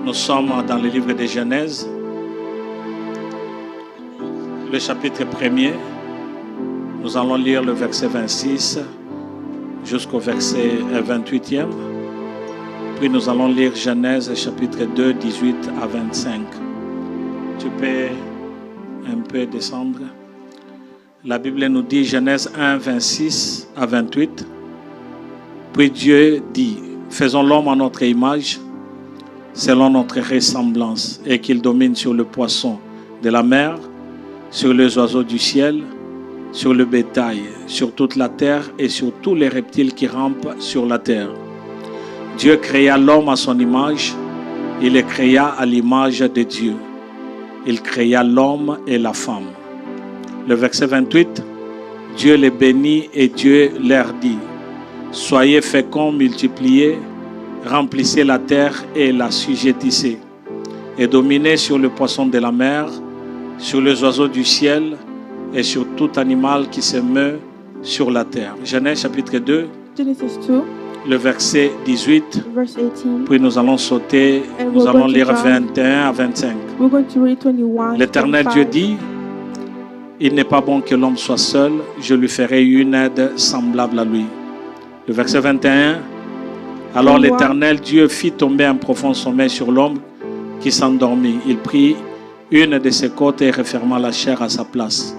Nous sommes dans le livre de Genèse, le chapitre 1er. Nous allons lire le verset 26 jusqu'au verset 28e. Puis nous allons lire Genèse chapitre 2, 18 à 25. Tu peux un peu descendre. La Bible nous dit, Genèse 1, 26 à 28. Puis Dieu dit, faisons l'homme à notre image, selon notre ressemblance, et qu'il domine sur le poisson de la mer, sur les oiseaux du ciel, sur le bétail, sur toute la terre et sur tous les reptiles qui rampent sur la terre. Dieu créa l'homme à son image, il le créa à l'image de Dieu. Il créa l'homme et la femme. Le verset 28, Dieu les bénit et Dieu leur dit, soyez féconds, multipliez, remplissez la terre et la sujettissez, et dominez sur le poisson de la mer, sur les oiseaux du ciel et sur tout animal qui se meut sur la terre. Genèse chapitre 2, Genesis 2, le verset 18, verse 18. puis nous allons sauter, And nous we're allons going to lire jump. 21 à 25. We're going to read 21. L'Éternel 25. Dieu dit, il n'est pas bon que l'homme soit seul, je lui ferai une aide semblable à lui. Le verset 21, alors l'Éternel Dieu fit tomber un profond sommeil sur l'homme qui s'endormit. Il prit une de ses côtes et referma la chair à sa place.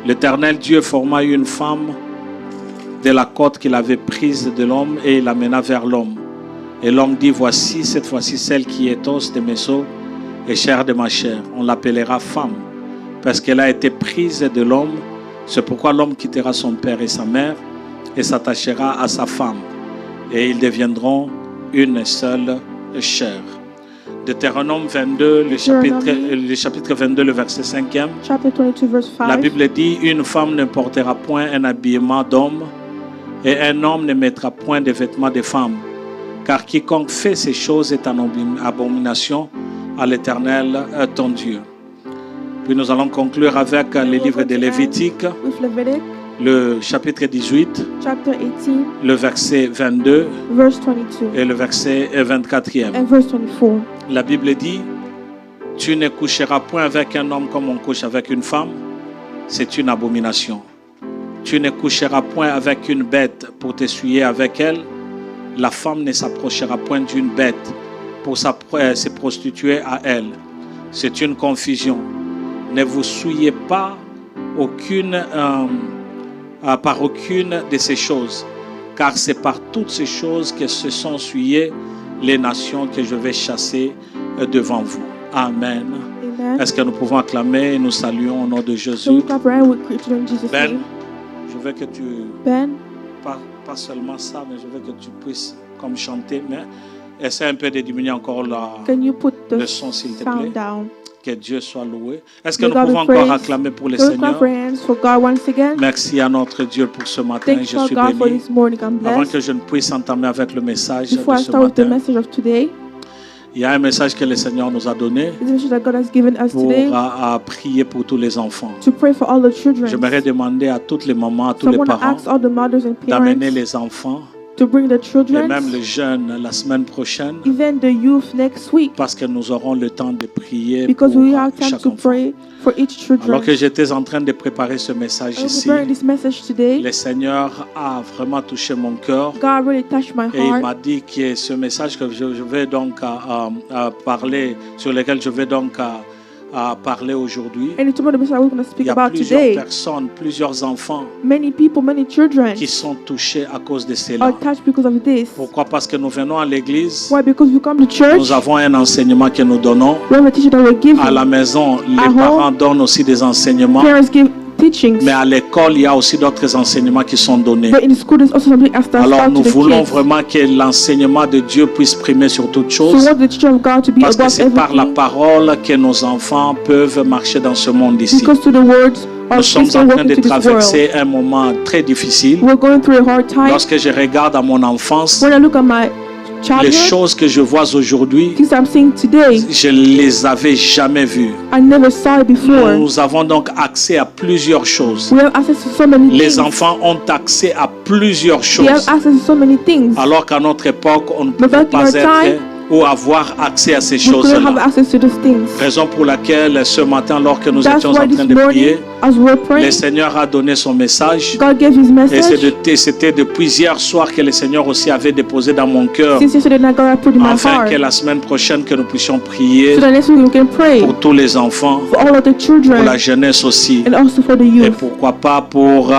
L'Éternel Dieu forma une femme de la côte qu'il avait prise de l'homme et l'amena vers l'homme. Et l'homme dit, voici cette fois-ci celle qui est os de mes os et chair de ma chair. On l'appellera femme parce qu'elle a été prise de l'homme. C'est pourquoi l'homme quittera son père et sa mère et s'attachera à sa femme. Et ils deviendront une seule chair. Deutéronome 22, le chapitre 22, le verset 5e. Chapter 22, verse 5. La Bible dit, une femme ne portera point un habillement d'homme et un homme ne mettra point de vêtements de femme. Car quiconque fait ces choses est en abomination à l'Éternel ton Dieu. Puis nous allons conclure avec le livre de Lévitique, With Levitic, le chapitre 18, chapter 18, le verset 22 verse 22, et le verset 24e. and verse 24. La Bible dit, tu ne coucheras point avec un homme comme on couche avec une femme, c'est une abomination. Tu ne coucheras point avec une bête pour t'essuyer avec elle, la femme ne s'approchera point d'une bête pour se prostituer à elle. C'est une confusion. Ne vous souillez pas par aucune de ces choses, car c'est par toutes ces choses que se sont souillées les nations que je vais chasser devant vous. Amen. Amen. Est-ce que nous pouvons acclamer et nous saluons au nom de So Jésus? we clap our hands with Christian in Jesus' Ben, name. je veux que tu, Ben, pas seulement ça, mais je veux que tu puisses comme chanter, mais essaie un peu de diminuer encore can you put le the son s'il te plaît. sound down? Que Dieu soit loué. Est-ce que May nous God pouvons be encore praised. acclamer pour le Can we clap Seigneur? our hands for God once again? Merci à notre Dieu pour ce matin. Thank Je you, suis God, for béni. this morning. I'm Avant blessed. que je ne puisse entamer avec le message Before de I ce start with the matin, message of today, il y a un message que le Seigneur nous a donné this message that God has given us pour today à prier pour tous les enfants. to pray for all the children. J'aimerais demander à toutes les mamans, à tous So I les want to parents ask all the mothers and d'amener parents les enfants to bring the et children, même les jeunes la semaine prochaine even the youth next week, parce que nous aurons le temps de prier because pour we have time chaque to enfant. pray for each children. Alors que j'étais en train de préparer ce message I was ici, preparing this message today. le Seigneur a vraiment touché mon cœur. God really touched my Et il heart. m'a dit que ce message que je vais donc parler, sur lequel je vais donc parler aujourd'hui, And it's about the message we're going to il speak y a about plusieurs today. personnes, plusieurs enfants Many people, many children qui sont touchés à cause de cela. are touched because of this. Pourquoi? Parce que nous venons à l'église, Why? Because we come to church, nous avons un enseignement que nous donnons. we have a teaching that we're giving. À la maison, les home, parents donnent aussi des enseignements. Parents give teachings. Mais à l'école, il y a aussi d'autres enseignements qui sont donnés. But in school, there's also something else that's Alors taught nous to the voulons kids. vraiment que l'enseignement de Dieu puisse primer sur toutes So we choses. want the teaching of God to be Parce que above c'est par la everything. parole que nos enfants peuvent marcher dans ce monde ici. Because to the words Nous of sommes kids en are train walking de to this world. traverser un moment très difficile. We're going through a hard time. Lorsque je regarde à mon enfance, When I look at my les childhood, choses que je vois aujourd'hui, things I'm seeing today, je ne les avais jamais vues. I never saw it before. Nous avons donc accès à plusieurs choses. We have access to so many Les things. enfants ont accès à plusieurs We have choses. access to so many things. Alors qu'à notre époque, on ne But pouvait back in pas our être time, ou avoir accès à ces we couldn't have choses-là. access to these things. Raison pour laquelle ce matin, alors que nous That's étions why en this train de morning, prier, as we were le praying, Seigneur a donné son message. God gave His Et message. c'était depuis hier soir que le Seigneur aussi avait déposé dans mon cœur, Since yesterday night, God had put in my afin heart. que la semaine prochaine que nous puissions prier So that next week we can pray pour tous les enfants, for all of the pour children la jeunesse aussi, and also for the et youth. pourquoi pas pour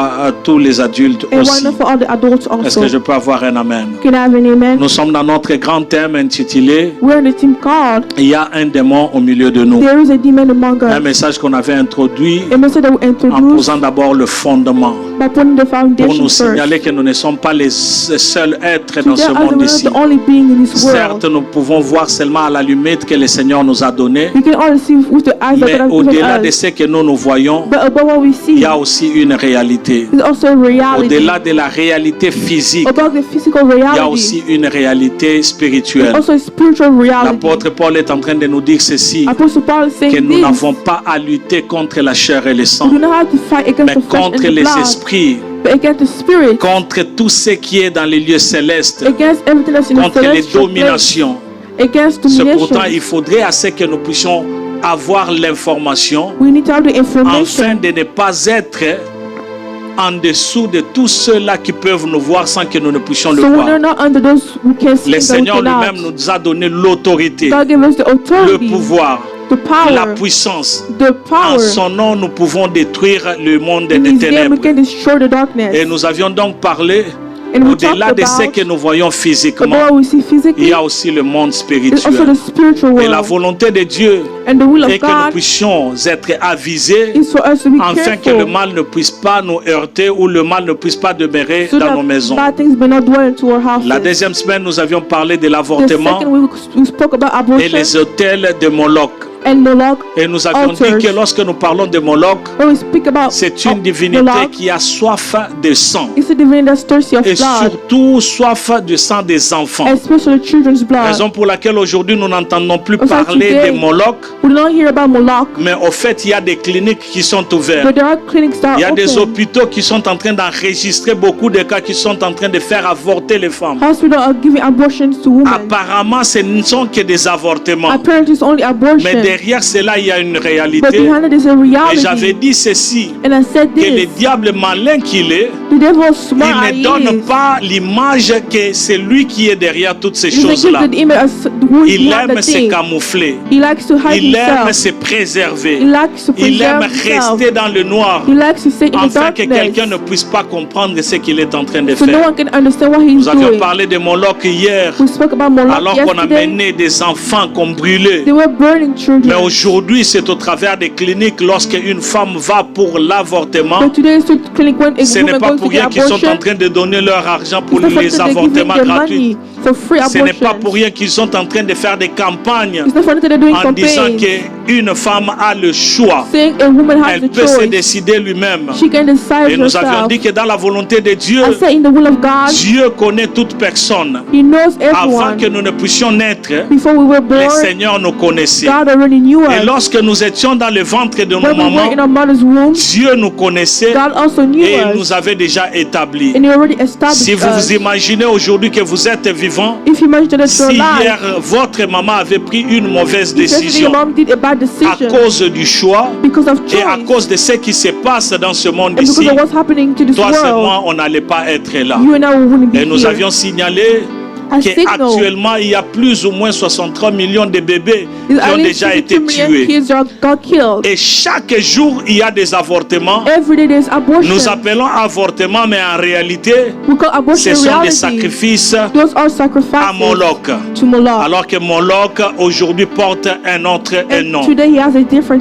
tous les adultes And why aussi. not for all the adults Est-ce also? que je peux avoir un amen? Can I have an amen? Nous sommes dans notre grand thème intitulé We're in the team called Il y a un démon au milieu de nous. There is a Demon Among Un Us. message qu'on avait introduit A message that we en introduced posant d'abord le fondement by putting the pour foundation nous first. signaler que nous ne sommes pas les seuls êtres To dans ce tell us that monde we're not ici. the only being in this Certes, world. nous pouvons voir seulement à la limite que le Seigneur nous a donné, We can only see with the eyes that mais God has au-delà de given us. ce que nous voyons, But above what we il see, y a aussi une réalité. there's also a reality. Au-delà de la réalité physique, Above the physical il y a reality, aussi une réalité there's spirituelle. also a spiritual reality. L'apôtre Paul est en train de nous dire ceci, Apostle Paul is que saying nous this. n'avons pas à lutter contre la chair et le We sang, do not have to fight against mais the flesh contre and the les blood, esprits, but against the spirit, contre tout ce qui est dans les lieux célestes, against everything that's in the contre les celestial place, dominations. against C'est domination. pourtant, il faudrait à ce que nous puissions avoir l'information We need to have the afin information de ne pas être en dessous de tous ceux-là qui peuvent nous voir sans que nous ne puissions le so voir. we're not under those who can see Le that we Seigneur lui-même cannot. nous a donné l'autorité, God gave us the le authority, pouvoir, the la power, puissance. the En power. son nom, nous pouvons détruire le monde In des His name we ténèbres. can destroy the darkness. Et nous avions donc parlé, And we talked au-delà de ce about que nous voyons physiquement, what we see il physically, y a aussi le monde it's also spirituel. the spiritual Et la world. volonté de Dieu And the will est of que nous God puissions être avisés is for us to be afin que le careful mal ne puisse pas nous heurter ou le mal ne puisse pas demeurer so dans that nos maisons. bad things may not dwell into our houses. La deuxième semaine, nous avions parlé de The l'avortement second week we spoke about et abortion les autels de Moloch. and Moloch. Et nous avions Altars. dit que lorsque nous parlons de Moloch, When we speak about c'est une divinité Moloch, qui a soif de sang. it's a divinity that's thirsty of Et blood, surtout soif du sang des enfants. especially children's blood. Raison pour laquelle aujourd'hui nous n'entendons plus In fact, parler today, de Moloch, We don't hear about Moloch, mais au fait il y a des cliniques qui sont ouvertes. but there are clinics that Il y a are des open. hôpitaux qui sont en train d'enregistrer beaucoup de cas qui sont en train de faire avorter les femmes. Hospitals are giving abortions to women. Apparemment, ce ne sont que des avortements. Apparently, it's only Mais abortion. derrière cela, il y a une But réalité. behind it is a Et j'avais reality. dit ceci, And I said que le this. diable malin qu'il est, The devil smart il ne he donne is. pas l'image que c'est lui qui est derrière toutes ces He doesn't give choses-là. the image as who Il behind aime the se thing. camoufler. He likes to hide Il aime himself. se préserver. He likes to Il aime preserve himself. rester dans le noir He likes to stay in the afin que quelqu'un ne darkness, puisse pas comprendre ce qu'il est en train de so no faire. one can understand what he's Nous avions doing. parlé de Moloch hier, We spoke about Moloch alors qu'on a yesterday. mené des enfants qu'on brûlait. They were burning children. Mais aujourd'hui, c'est au travers des cliniques, lorsque une femme va pour l'avortement, But today is the clinic when a ce n'est woman pas goes to pour get rien qu'ils sont en abortion. train de donner leur argent pour It's not les for nothing they're giving avortements their gratuits. money for free Ce n'est pas pour abortions. rien qu'ils sont en train de faire des campagnes It's not for nothing they're doing en disant campaigns, qu'une femme a le choix. saying a woman has Elle the peut se choice. décider lui-même. She can decide Et nous avions herself. dit que dans la volonté de Dieu, I said in the will of God, Dieu connaît toute personne. He knows Avant everyone. que nous ne puissions naître, Before we were le born, Seigneur nous connaissait. God already knew Et us. lorsque nous étions dans le ventre de nos When we were in mamans, our mother's womb, Dieu nous connaissait God also knew et il us. nous avait déjà établis. And He already established Si vous us. vous imaginez aujourd'hui que vous êtes vivant, If you imagine that si you're hier alive, votre maman avait pris une mauvaise if yesterday décision your mom did a bad à decision cause du choix because of et à choice cause de ce qui se passe dans ce monde and because ici, of what's happening to this toi et world, moi, on n'allait pas être là. you and I wouldn't be Et nous here. avions signalé A signal qu'actuellement, il y a plus ou moins 63 millions de bébés is qui at ont least déjà 52 été million tués. kids got killed. Et chaque jour, il y a des avortements. Every day there's abortion. Nous appelons avortement, mais en réalité, We call abortion ce sont des reality. sacrifices Those are à sacrifices Moloch. to Moloch. Alors que Moloch aujourd'hui porte un autre nom. And today he has a different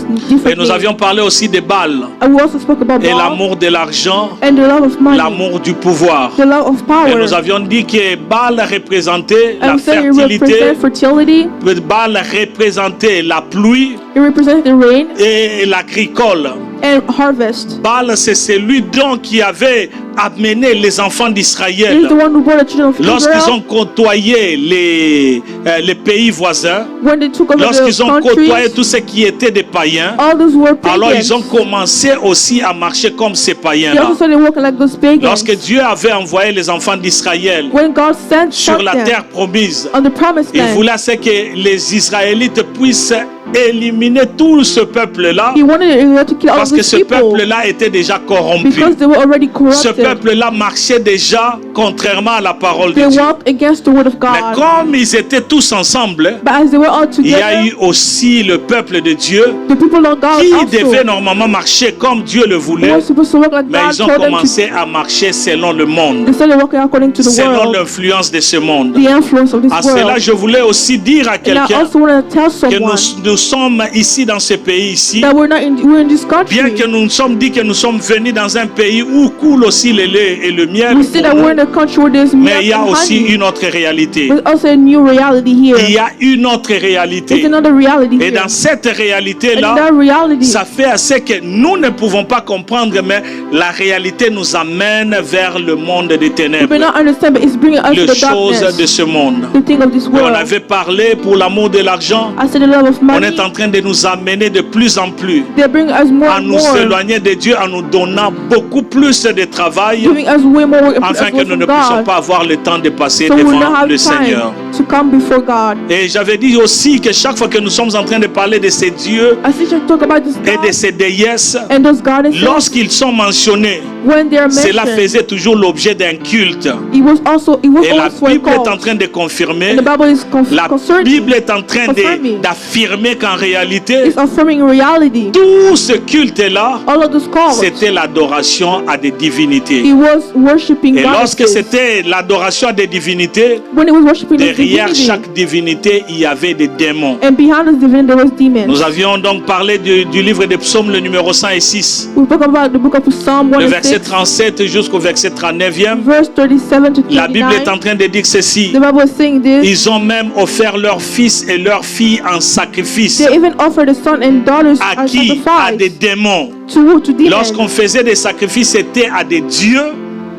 Et nous name. avions parlé aussi de Baal And we also spoke about et Baal l'amour de l'argent, and the love of money, l'amour du pouvoir. the love of Et power. nous avions dit que Baal représentait la And so it fertilité, represents fertility, Baal représentait la pluie it represents the rain et l'agricole. and harvest. Baal, c'est celui donc qui avait amené les enfants He d'Israël is the one who brought the children of lorsqu'ils Israel ont côtoyé les pays voisins, when they took over lorsqu'ils the ont côtoyé countries. tout ce qui était des païens. All those were Alors pagans. ils ont commencé aussi à marcher comme ces They païens-là. also started walking like those pagans. Lorsque Dieu avait envoyé les enfants d'Israël When God sent sur la them terre promise, on the promised il land, voulait que les Israélites puissent éliminer tout ce peuple-là, He wanted Israel to kill all parce of que these ce people peuple-là était déjà corrompu. because they were already Ce corrupted. peuple-là marchait déjà contrairement à la parole de They Dieu. walked against the word of Mais God. comme ils étaient tous ensemble, But as they were all il y a together, eu aussi le peuple de Dieu the people of God qui also devait normalement marcher comme Dieu le they voulait, were supposed to work like mais God ils ont told them to. commencé à marcher selon le monde, They started walking according to the selon world, l'influence de ce monde. the influence of this À cela, world. je voulais aussi dire à And I quelqu'un also want to tell que someone nous sommes ici dans ce pays ici, that we're in this country. bien que nous nous sommes dit que nous sommes venus dans un pays où coule aussi le lait et le miel, We see that pour we're nous, in a country where there's milk mais il y a and aussi honey. une autre réalité. There's also a new reality here. Il y a une autre There's réalité. another reality Et here. dans cette And in réalité-là, that reality, ça fait assez que nous ne pouvons pas comprendre, mais la réalité nous amène vers le monde des we may ténèbres, not understand, but it's bringing us les to the choses de darkness, ce monde. the thing of this Et on world. avait parlé pour l'amour de l'argent. I said the love of On money. est en train de nous amener de plus en plus They bring us more à and nous more, éloigner de Dieu, en nous donnant beaucoup plus de travail, giving us way more work and put afin us que away nous ne from puissions God, pas avoir le temps de passer so we will not devant have le time Seigneur. to come before God. Et j'avais dit aussi que chaque fois que nous sommes en train de parler de ces dieux I see you talk about this et de God ces déesses, and those goddesses. lorsqu'ils sont mentionnés, When they are cela mentioned, faisait toujours l'objet d'un culte. it was Et la also a Bible est en cult. train de confirmer, And the Bible is la concerning, Bible est en train confirming. d'affirmer qu'en réalité, it's affirming reality. tout ce culte-là, All of those cults, c'était l'adoration à des divinités. it was worshiping Et lorsque goddesses. c'était l'adoration à des divinités, When it was worshiping those derrière divinities, chaque divinité, il y y avait des démons. And behind this divinity there was demons. Nous avions donc parlé du livre des psaumes, le numéro 106, We spoke about the book of Psalm le verset 106, 37 jusqu'au verset 39e. verse 37 to 39. La Bible est en train de dire ceci. The Bible is saying this. Ils ont même offert leurs fils et leurs filles en sacrifice. They even offered the son and daughters À as qui? À des sacrifice démons. to demons. Lorsqu'on faisait des sacrifices, c'était à des dieux,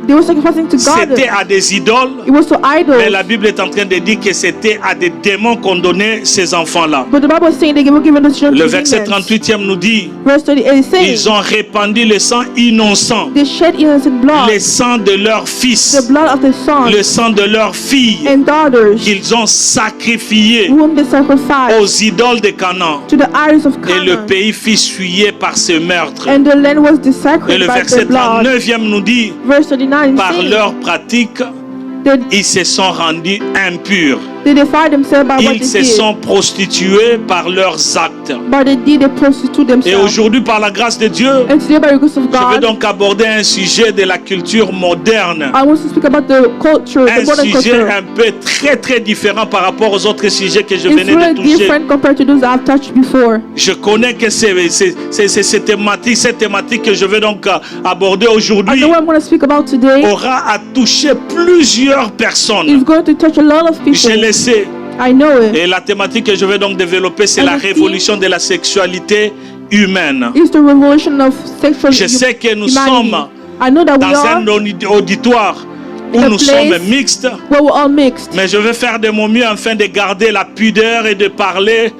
They were sacrificing to God. c'était à des idoles. It was to idols. Mais la Bible est en train de dire que c'était à des démons qu'on donnait ces enfants-là. But the Bible is saying they were given the children Le to verset demons. 38e nous dit, Verse 38 is saying ils ont répandu le sang innocent, they shed innocent blood, le sang de leurs fils, the blood of their sons le sang de leurs filles, and daughters, qu'ils ont sacrifié whom they sacrificed aux idoles de Canaan. to the idols of Et le Canaan. pays fut souillé par ce meurtre. And the land was Et desecrated le by verset their blood. 39e nous dit, Verse 39 is par saying leur pratique, that ils se sont rendus impurs. they defiled themselves by what Ils they se did. sont prostitués par leurs actes. By the deed they prostitute Et themselves. aujourd'hui, par la grâce de Dieu, And today by the grace of je veux God, donc aborder un sujet de la culture moderne. I want to speak about the culture, the Un modern sujet culture. un peu très différent par rapport aux autres sujets que je It's venais de really toucher. different compared to those I've touched before. Je connais que c'est cette thématique que je vais donc aborder I aujourd'hui know what I'm going to speak about today aura à toucher plusieurs personnes. is going to touch a lot of Je people. le sais. I know it. Et la thématique que je vais donc développer, c'est And la the theme- révolution de la sexualité humaine. It's the revolution of sexual Je sais que nous humanity. sommes I know that we dans are un auditoire où in a nous place sommes mixtes, where we're all mixed. mais je vais faire de mon mieux afin de garder la pudeur et de parler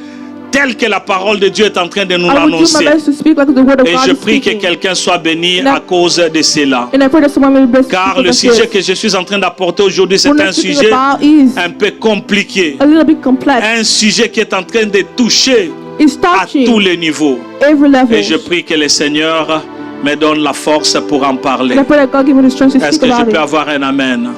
tel que la parole de Dieu est en train de nous I will do my l'annoncer. best to speak like the word of Et God je is prie que speaking. quelqu'un soit béni And I- à cause de cela. And I pray that someone will be blessed Car because le of sujet this. que je suis en train d'apporter aujourd'hui, c'est What un I'm speaking sujet about is un peu compliqué. a little bit complex. Un sujet qui est en train de toucher It's à tous touching les niveaux. every level. Et je prie que le Seigneur me donne la force pour en parler. And I pray that God give me the strength to Est-ce speak que je about peux it. avoir un amen?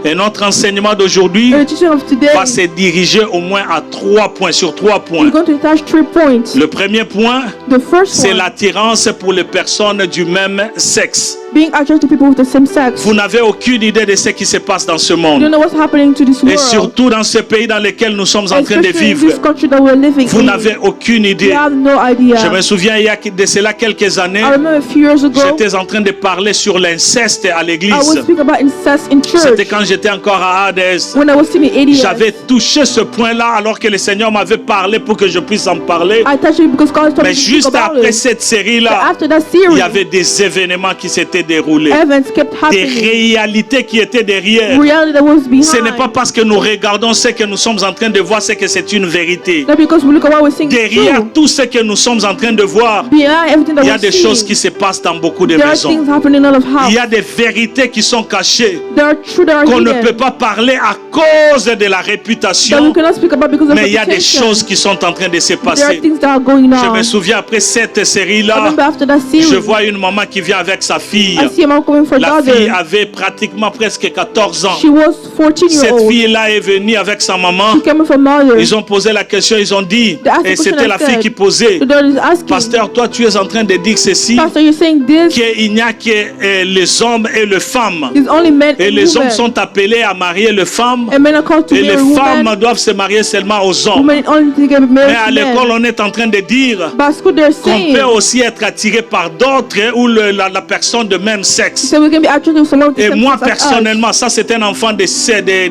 Et notre enseignement d'aujourd'hui And the teaching of today va se diriger au moins à 3 points, sur 3 points. is going to touch 3 points. Le premier point, The first c'est one, l'attirance pour les personnes du même sexe. being attracted to people with the same sex. Vous n'avez aucune idée de ce qui se passe dans ce You don't monde. know what's happening to this Et world. surtout dans ce pays dans lequel nous sommes en train de Especially in vivre. this country that we're living Vous in. n'avez aucune You idée. have no idea. Je me souviens il y a de cela quelques années, I remember a few years ago, j'étais en train de parler sur l'inceste à I was l'église. speaking about incest in C'était church. quand j'étais encore à Hades. When I was still in ADS, J'avais touché ce point-là alors que le Seigneur m'avait parlé pour que je puisse en parler. I touched it because God told me Mais to speak juste about après it. cette But série-là, after that il series, y avait des événements qui s'étaient se déroulaient, Events kept des happening. réalités qui étaient derrière. Reality that was behind. Ce n'est pas parce que nous regardons ce que nous sommes en train de voir, c'est que c'est une vérité. Not because we look at what we're seeing. Derrière True. tout ce que nous sommes en train de voir, Behind everything that il y a we're des seeing, choses qui se passent dans beaucoup de there are maisons. things happening in a lot of Il y houses. a des vérités qui sont cachées, There are truth that are qu'on ne hidden peut pas parler à cause de la that we réputation, cannot speak about because of mais il y a des reputation. choses qui sont en train de se There are passer. things that are going Je on. me souviens après cette I série-là, remember after that je series, vois une maman qui vient avec sa fille. I see a mom coming for La fille daughter. avait pratiquement presque 14 ans. She was 14 years Cette old. fille-là est venue avec sa maman. She came from mother. Ils ont posé la question, ils ont dit, They asked the et question c'était la and fille said, qui posait, The daughter is asking, Pasteur, toi tu es en train de dire ceci, Pastor, you're saying this qu'il n'y a que les hommes et les femmes. is only men Et and les hommes women. sont appelés à marier les femmes, And men are called to et les marry femmes women. doivent se marier seulement aux hommes. Women only to get Mais married à to l'école, men. on est en train de dire But at school they're qu'on saying peut aussi être attiré par d'autres ou la personne de même sexe. so we can be attracted to someone with the Et same moi, sex as us. personnellement, ça c'est un enfant de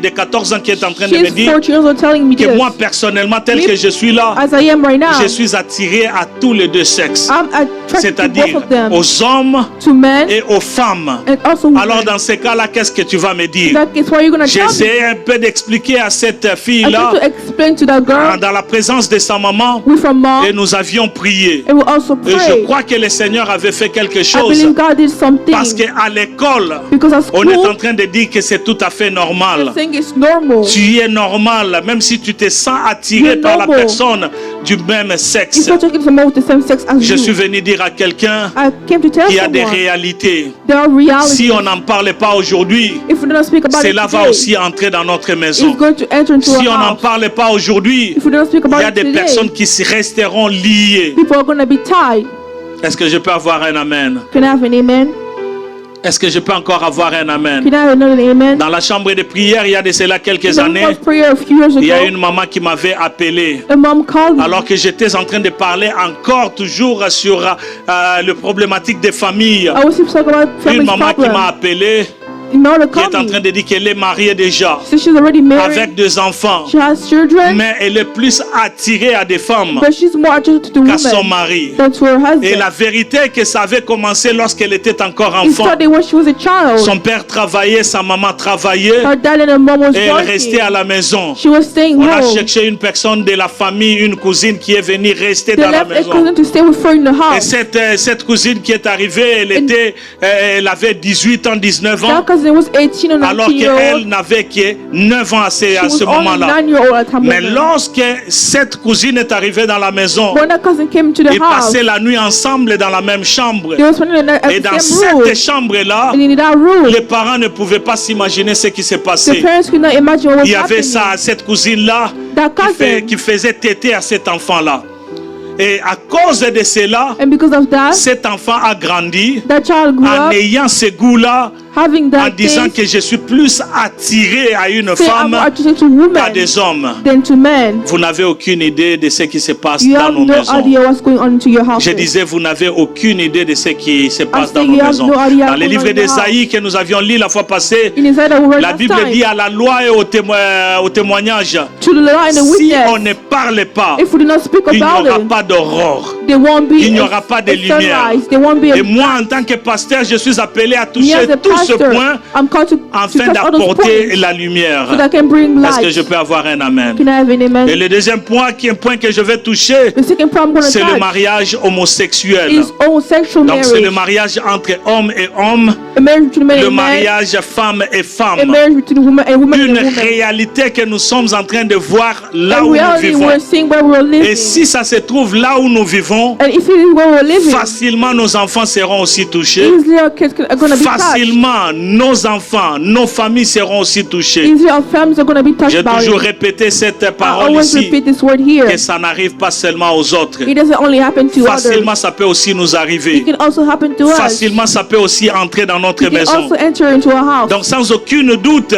14 ans qui est en train de me She's dire 14 years old telling me que this. moi, personnellement, tel Me- que je suis là, As I am right now, je suis attiré à tous les deux sexes. I'm attracted to C'est-à-dire both of them. aux hommes To men et aux femmes. and also women. Alors dans ces cas-là, qu'est-ce que tu vas me In dire? that case, what are you going to tell me? J'essaie un peu d'expliquer à cette I fille-là, tried to explain to that girl dans la présence de sa maman, we from mom et nous avions prié. and we also Et je pray. crois que le Seigneur avait fait quelque I chose, believe God did something parce qu'à l'école, because at on est en school train de dire que c'est tout à fait normal. they're saying it's normal. Tu es normal, même si tu te sens attiré You're par la normal. personne du même If sexe. you're talking to someone with the same sex as Je you, suis venu dire à quelqu'un I came to tell qu'il y a des someone réalités. there are realities. Si on n'en parle pas aujourd'hui, If we do not speak about it cela va today, aussi entrer dans notre it's maison. going to enter into Si a on n'en house. parle pas aujourd'hui, If we do not speak il about y a it des today, personnes qui resteront liées. people are going to be tied. Est-ce que je peux avoir un amen? Can I have an amen? Est-ce que je peux encore avoir un amen? Can I have another amen? Dans la chambre de prière, il y a de cela quelques In the années, Lord's prayer a few years il y a ago, une maman qui m'avait appelé. a mom called me. Alors que j'étais en train de parler encore toujours sur le problématique des familles. I was talking about Une family's maman qui problem. m'a appelé, In order to qui est en call train me. de dire qu'elle est mariée déjà, So she's already married. avec 2 enfants. She has children. Mais elle est plus attirée à des femmes But she's more attracted to qu'à son women mari. than to her husband. Et la vérité est que ça avait commencé lorsqu'elle était encore It enfant. started when she was a child. Son père travaillait, sa maman travaillait, Her dad and her mom was et elle working. restait à la maison. She was staying On a home. cherché une personne de la famille, une cousine qui est venue rester They dans la left a maison. cousin to stay with her in the Et house. cette cousine qui est arrivée, elle avait 18 ans, 19 ans, That cousin was 18 or alors 19 year qu'elle old. n'avait que 9 ans à She ce was only moment-là. 9-year-old at that Mais moment. lorsque cette cousine est arrivée dans la maison, When that cousin came to the ils house, passaient la nuit ensemble dans la même chambre. they were spending the night Et at dans the same room. cette chambre-là, And in that room, les parents ne pouvaient pas s'imaginer ce qui s'est the passé. parents could not imagine what was Il y avait happening. cette cousine-là That cousin, qui faisait téter à cet enfant-là. Et à cause de cela, and because of that, cet enfant a grandi that child grew en up ayant ce goût-là, having en that disant taste. que je suis plus attiré à une Say, I'm femme more attracted to qu'à women des hommes. than to men. Vous n'avez aucune idée de ce qui se passe You dans have nos no maisons. idea what's going on into your house. Je disais, vous n'avez aucune idée de ce qui se passe dans saying nos you have maisons. no idea Dans le what's livre going on in the d'Ésaïe que nous avions lu la fois passée, In Isaiah that we read la last Bible time, dit à la loi et au témoignage, to the law and the si witness, on ne parle pas, if we do not speak il n'y about aura it, pas d'aurore. there won't be Il n'y a- aura pas de a lumière. sunrise, there won't be a Et moi, en tant que pasteur, je suis appelé à Me toucher as a tout ce pastor, point I'm called to afin touch all those d'apporter points la lumière. so that I can bring Est-ce que light. je peux avoir un amen? Can I have an amen? Et le deuxième point, qui est un point que je vais toucher, The second point I'm going to c'est le touch mariage homosexuel. is homosexual Donc c'est le marriage. mariage entre homme et homme, A marriage between man le and man, mariage femme et a femme. marriage between woman and woman Une and woman. réalité que nous sommes en train de voir là In où nous reality, vivons. we're seeing where we're living. Et si ça se trouve là où nous vivons, And if it is where we're living, facilement nos enfants seront aussi touchés. easily our kids are going to be touched. Facilement, nos enfants, nos familles seront aussi touchées. Easily our families are going to be touched J'ai by toujours it. répété cette I parole always ici, repeat this word here. que ça n'arrive pas seulement aux autres. It doesn't only happen to Facilement, others. ça peut aussi nous It arriver. can also happen to us. Facilement, ça peut aussi entrer dans notre It can maison. also enter into our house Donc, sans aucun doute,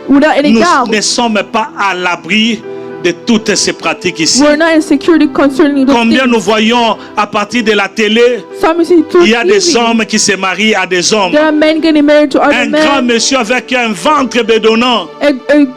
without any nous doubt. ne sommes pas à l'abri de toutes ces pratiques ici. We're not in security concerning those Combien things. nous voyons à partir de la télé, Some you see through il y a des TV. hommes qui se marient à des hommes. There are men getting married to other Un grand men. monsieur avec un ventre bédonnant, A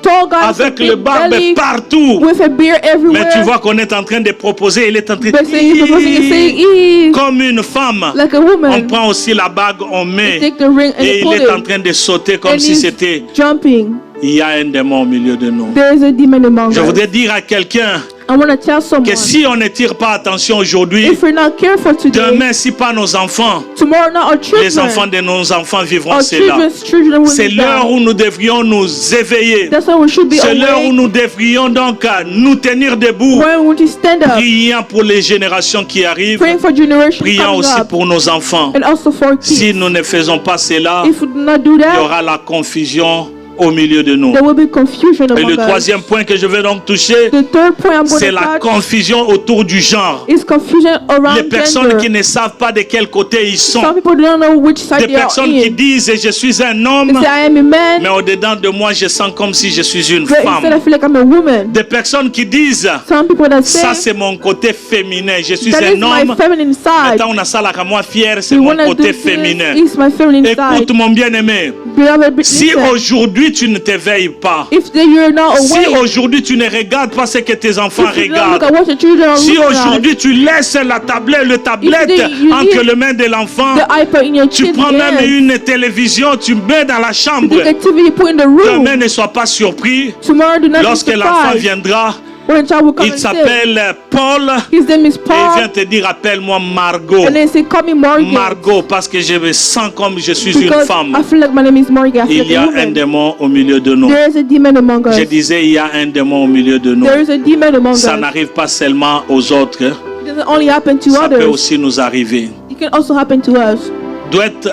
tall guy with a avec le big barbe belly, partout. with a beard Mais everywhere. tu vois qu'on est en train de proposer, il est en train But saying he's proposing and saying, de... "Ee," Comme une femme, like a on woman. prend aussi la bague, on met. They take the ring and Et they il pull est en it. train de sauter comme And si he's c'était... jumping. Il y a un démon au milieu de nous. There is a demon among Je us. voudrais dire à quelqu'un I want to tell someone, que si on ne tire pas attention aujourd'hui, if we're not careful today, demain, si pas nos enfants, tomorrow not our les enfants children, de nos enfants vivront our cela. children's children will C'est be l'heure down. où nous devrions nous éveiller. That's why we should be C'est l'heure où awake, nous devrions donc nous tenir debout, when we want to stand up, priant pour les générations qui arrivent, praying for generations priant coming aussi up, pour nos enfants. and also for Si kids. nous ne faisons pas cela, If we do not do il y that, aura la confusion au milieu de nous. there will be confusion Et among le us. troisième point que je vais donc toucher, The third point I'm going c'est to la touch confusion autour du genre. is confusion Les around personnes qui gender. ne savent pas de quel côté ils sont. Some people don't know which side Des they are personnes qui in. disent je suis un They homme, say I am a man, mais au-dedans de moi je sens comme si je suis une but instead I femme. feel like I'm a woman. Des personnes qui disent Some people that ça say c'est mon côté féminin, je suis that is un my homme. feminine side. Maintenant on a ça là comme moi fier, c'est We mon wanna do côté this féminin. is my feminine Écoute side. mon bien-aimé, Beloved, si listen. aujourd'hui tu ne t'éveilles pas, If you're not si awake, aujourd'hui tu ne regardes pas ce que tes enfants if you don't look regardent, at what your children are si looking at, aujourd'hui tu laisses la tablette, le tablette you entre leave les mains de l'enfant, the iPad in your tu kid's prends même hands, une télévision, tu mets dans la you chambre. take a TV, you put in the room. Demain ne sois pas surpris Tomorrow do not be lorsque l'enfant surprised viendra. when a child will come Il and say, s'appelle Paul his name is et il Paul, vient te dire appelle-moi Margot. and then say, call me Morgan, Margot, parce que je me sens comme je suis une because femme. I feel like my name is Morgan. I feel Il like y a a un woman. démon au milieu de nous. There is a demon among us. Je disais, il y a un démon au milieu de nous. There is a demon among Ça us. n'arrive pas seulement aux autres, It doesn't only happen to ça peut others. aussi nous arriver. It can also happen to us. Dwight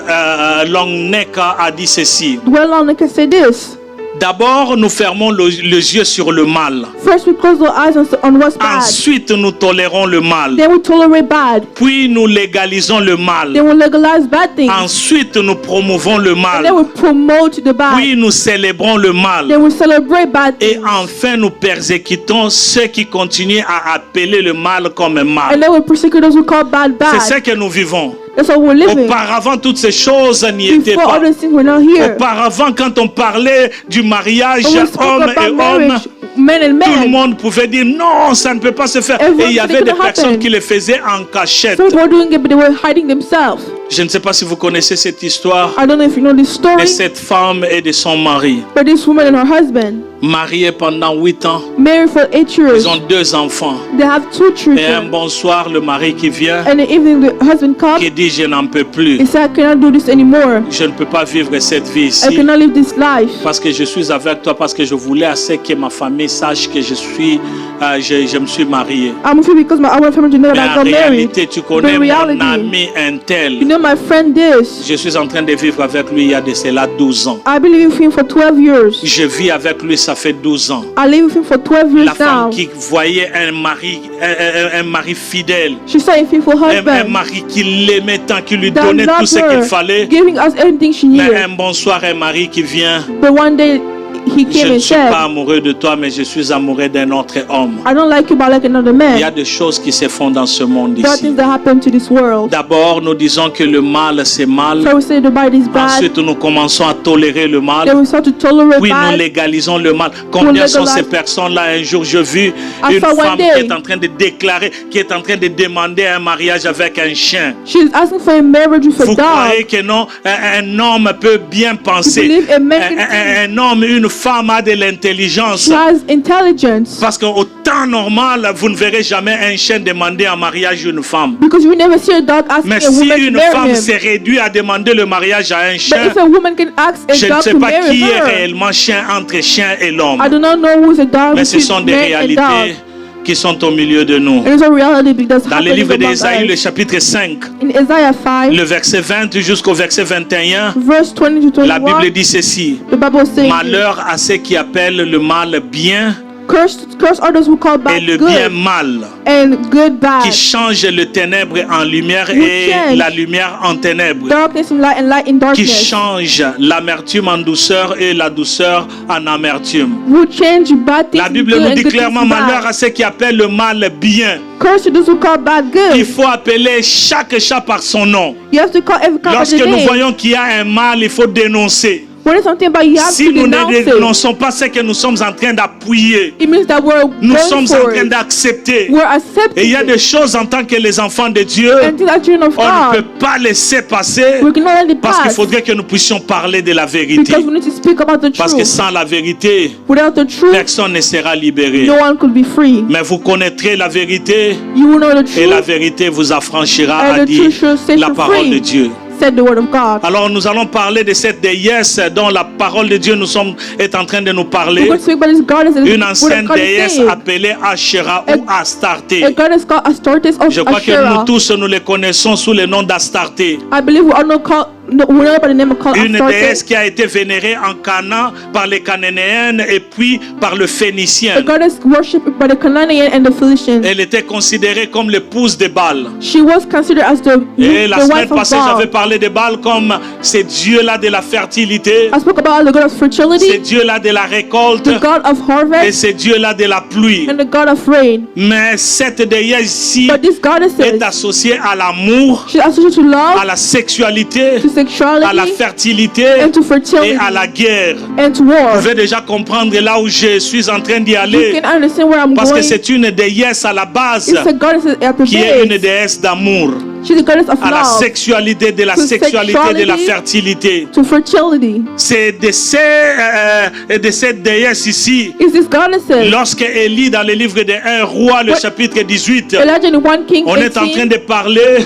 Longneka a dit ceci. Dwell on, I can say this. D'abord, nous fermons les yeux sur le mal. First, we close our eyes on what's bad. Ensuite, nous tolérons le mal. Then we tolerate bad. Puis, nous légalisons le mal. Then we legalize bad things. Ensuite, nous promouvons le And mal. then we promote the bad. Puis, nous célébrons le mal. Then we celebrate bad Et things. enfin, nous persécutons ceux qui continuent à appeler le mal comme And mal. then we persecute those who call bad C'est bad. ce que nous vivons. That's how we're living. Auparavant, toutes ces choses n'y étaient Before pas. all these things were not here. Auparavant, quand on parlait du mariage When we spoke homme et about homme, marriage, men and tout le men, monde pouvait dire non, ça ne peut pas se faire. Everyone Et il y said it avait des couldn't personnes happen. qui le faisaient en cachette. some people were doing it, but they were hiding themselves. Je ne sais pas si vous connaissez cette histoire I don't know if you know this de story, cette femme et de son mari. but this woman and her husband, Mariés pendant 8 ans, married for 8 years, ils ont 2 enfants. they have 2 Et un children. bon soir, le mari qui vient, And in the evening, the husband comes. qui dit je n'en peux plus. He said, I cannot do this anymore. Je ne peux pas vivre cette vie I ici. cannot live this life. Parce que je suis avec toi, parce que je voulais assez que ma famille sache que je me suis marié. I'm with you because I want family to know Mais that I en got married. réalité, tu connais But mon reality, ami un tel. you know my friend this. Je suis en train de vivre avec lui il y a de cela 12 ans. I believe with him for 12 years. Je vis avec lui, ça fait 12 ans. I live with him for 12 La years femme now. qui voyait un mari fidèle, She saw a faithful un husband mari qui l'aimait tant, qui lui that donnait tout loved ce qu'il her, fallait. giving us everything she Mais needed. un bon soir, un mari qui vient, But one day he je came ne and suis said, pas amoureux de toi, mais je suis amoureux d'un autre homme. I don't like you, but I like another Il y a man. des choses qui se font dans ce monde There are ici. things that happen to this world. D'abord, nous disons que le mal, c'est mal. So we say the bad is bad. Ensuite, nous commençons à tolérer le mal. Then we start to tolerate Puis nous bad. légalisons le mal. Combien sont legalize- ces personnes-là? Un jour, j'ai vu I une saw one femme qui day- est en train de déclarer, qui est en train de demander un mariage avec un chien. She's asking for a marriage with a Vous croyez dog. que non? Un homme peut bien penser. You believe a man can Un homme, une femme a de l'intelligence. She has intelligence. Parce qu'au temps normal, vous ne verrez jamais un chien demander en mariage une femme. Because you will never see a dog asking Mais a si woman to une marry femme him. s'est réduite à demander le mariage à un But chien, if a woman can ask a je ne dog sais to pas marry qui est her, réellement chien entre chien et l'homme. I do not know who is a dog Mais ce sont between des man and réalités dog. qui sont au milieu de nous. And it's a reality that's Dans le happening livre among d'Ésaïe, le us. chapitre 5, In Isaiah 5, le verset 20 jusqu'au verset 21, verse 20 to la 21, Bible dit ceci. the Bible says, Malheur à ceux qui appellent le mal bien Curse are those who call et bad le bien good mal, and good bad. qui change le ténèbre en lumière You et change la lumière en ténèbres, darkness in light and light in qui darkness. change l'amertume en douceur et la douceur en amertume. Who change bad things La to Bible good nous and dit good things clairement, to malheur bad. à ceux qui appellent le mal bien. Curse to those who call bad Il good. faut appeler chaque chat par son nom. You have to call every cow by Lorsque the nous name. voyons qu'il y a un mal, il faut dénoncer. When there's something about you have Si to nous ne denounce it. dénonçons pas ce que nous sommes en train d'appuyer, It means that we're nous going sommes en for train it. d'accepter. We're Et accepting il y a it. des choses en tant que les enfants de Dieu, And to that children of on ne peut God, pas laisser passer we cannot let it parce qu'il pass. faudrait que nous puissions parler de la vérité. Because we need to speak about the Parce que truth. sans la vérité, Without the truth, personne ne sera libéré. no one could be free. Mais vous connaîtrez la vérité You will know the et la truth, vérité vous affranchira and à the dire truth shall set la you parole de free, Dieu. said the word of God. Alors nous allons parler de cette déesse dont la parole de Dieu est en train de nous We're parler. going to speak about this goddess and Une the word ancienne of God is déesse saying. appelée Asherah ou Astarté. A goddess called Astartes of Je crois que nous Asherah. tous nous les connaissons sous le nom d'Astarté. I believe we all know we know by the name of called Une déesse Astartes. qui a été vénérée en Canaan par les Cananéennes et puis par le A Phénicien. goddess worshipped by the Canaanian and the Philistines. Elle était considérée comme l'épouse de Baal. She was considered as Et la the semaine wife of passée, j'avais God. parlé de Baal comme ces dieux-là de la fertilité, I spoke about the God of ces fertility, dieux-là de la récolte the God of et harvest, ces dieux-là de la pluie. and the God of rain. Mais cette déesse ici But this goddess est associée à l'amour, she's associated to à love, la sexualité, to à la sexuality, fertilité and to et fertility, à la guerre. and to war. Vous pouvez déjà comprendre là où je suis en train d'y You aller, can understand where I'm parce que going. c'est une déesse à la base It's a goddess at the qui est une base. déesse d'amour, She's a goddess of à la love, sexualité, de la To sexualité, de la sexuality. fertilité. to fertility. C'est de cette déesse ici. Is this goddesses? Lorsque Élie dans le livre de 1 roi, le What- chapitre 18, Elijah in 1 Kings on est en train 18, de parler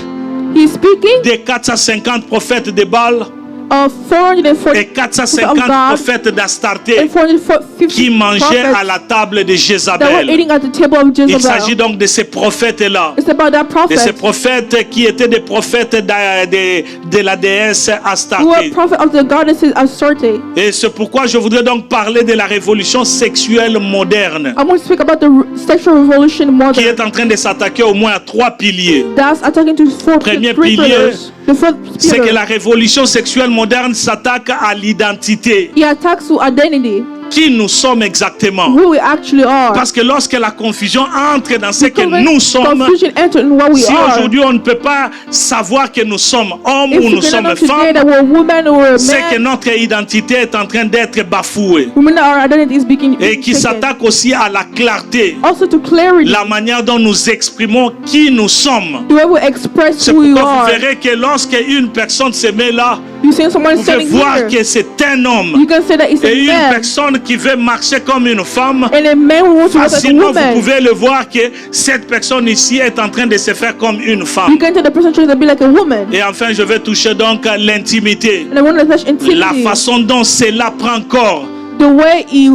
he's speaking des 450 prophètes de Baal of 440 et 450 of God prophètes d'Astarté and 450 qui mangeaient à prophets la table de that were Jézabel. eating at the table of Il s'agit Jezebel. donc de ces prophètes-là, It's about that de ces prophet prophètes qui étaient des prophètes de la déesse who were Astarté. prophet of the goddesses Astarte. Et c'est pourquoi je voudrais donc parler de la révolution sexuelle moderne I'm going to speak about the sexual revolution qui modern. est en train de s'attaquer au moins à 3 piliers. That's attacking to Premier three pilier, pillars. The first C'est que pillar, la révolution sexuelle moderne s'attaque à l'identité. he attacks to identity, Qui nous sommes exactement? who we actually are. Parce que lorsque la confusion entre dans ce que Because when nous sommes, confusion enters in what we si are. aujourd'hui on ne peut pas savoir que nous sommes hommes If ou we nous sommes cannot know femmes, today that we're women or we're c'est que men, notre identité est en train d'être bafouée. women that our identity is being Et qui taken. s'attaque aussi à la clarté, Also to clarity, la manière dont nous exprimons qui nous sommes. the way we express C'est who we pourquoi vous are. verrez que lorsque une personne se met là, You see someone vous pouvez standing voir here, que c'est un homme. you can say that it's a Et une man, personne qui veut marcher comme une femme, and a man who wants to look like a facilement vous woman. pouvez le voir que cette personne ici est en train de se faire comme une You femme. can tell the person trying to be like a woman. Et enfin, je vais toucher donc à l'intimité. And I want to touch La intimacy, façon dont cela prend corps. the way he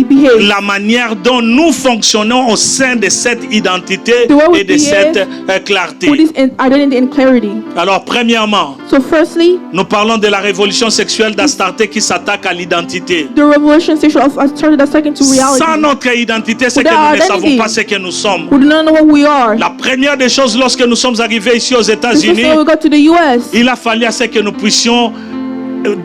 behaves. La manière dont nous fonctionnons au sein de cette identité The way we et de behave cette clarté. With this identity and clarity. Alors, premièrement, So firstly, nous parlons de la révolution sexuelle d'Astarté qui s'attaque à l'identité. the revolution sexual of Astartes that's second to reality. Sans notre identité, c'est que Without nous ne identity, savons pas ce que nous sommes. we do not know what we are. La première des choses lorsque nous sommes arrivés ici aux The first États-Unis, time we got to the US, il a fallu à ce que nous puissions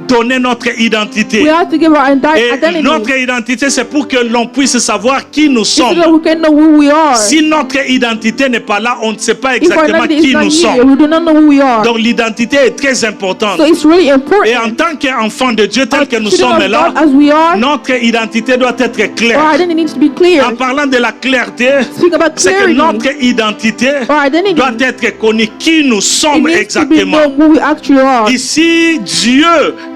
donner notre identité. we had to give our Et identity. notre identité, c'est pour que l'on puisse savoir qui nous So sommes. that we can know who we are. Si notre identité n'est pas là, on ne sait pas If our exactement identity is qui not nous here, sommes. we do not know who we are. Donc l'identité est très importante. So it's really important. Et en tant qu'enfant de Dieu tel As que nous children sommes of là, God as we are, notre identité doit être our claire. identity needs to be clear. En parlant de la clarté, Speak about c'est que clarity. notre identité Our identity doit être connue, qui nous it sommes needs to be exactement. known who we actually are. Ici, Dieu,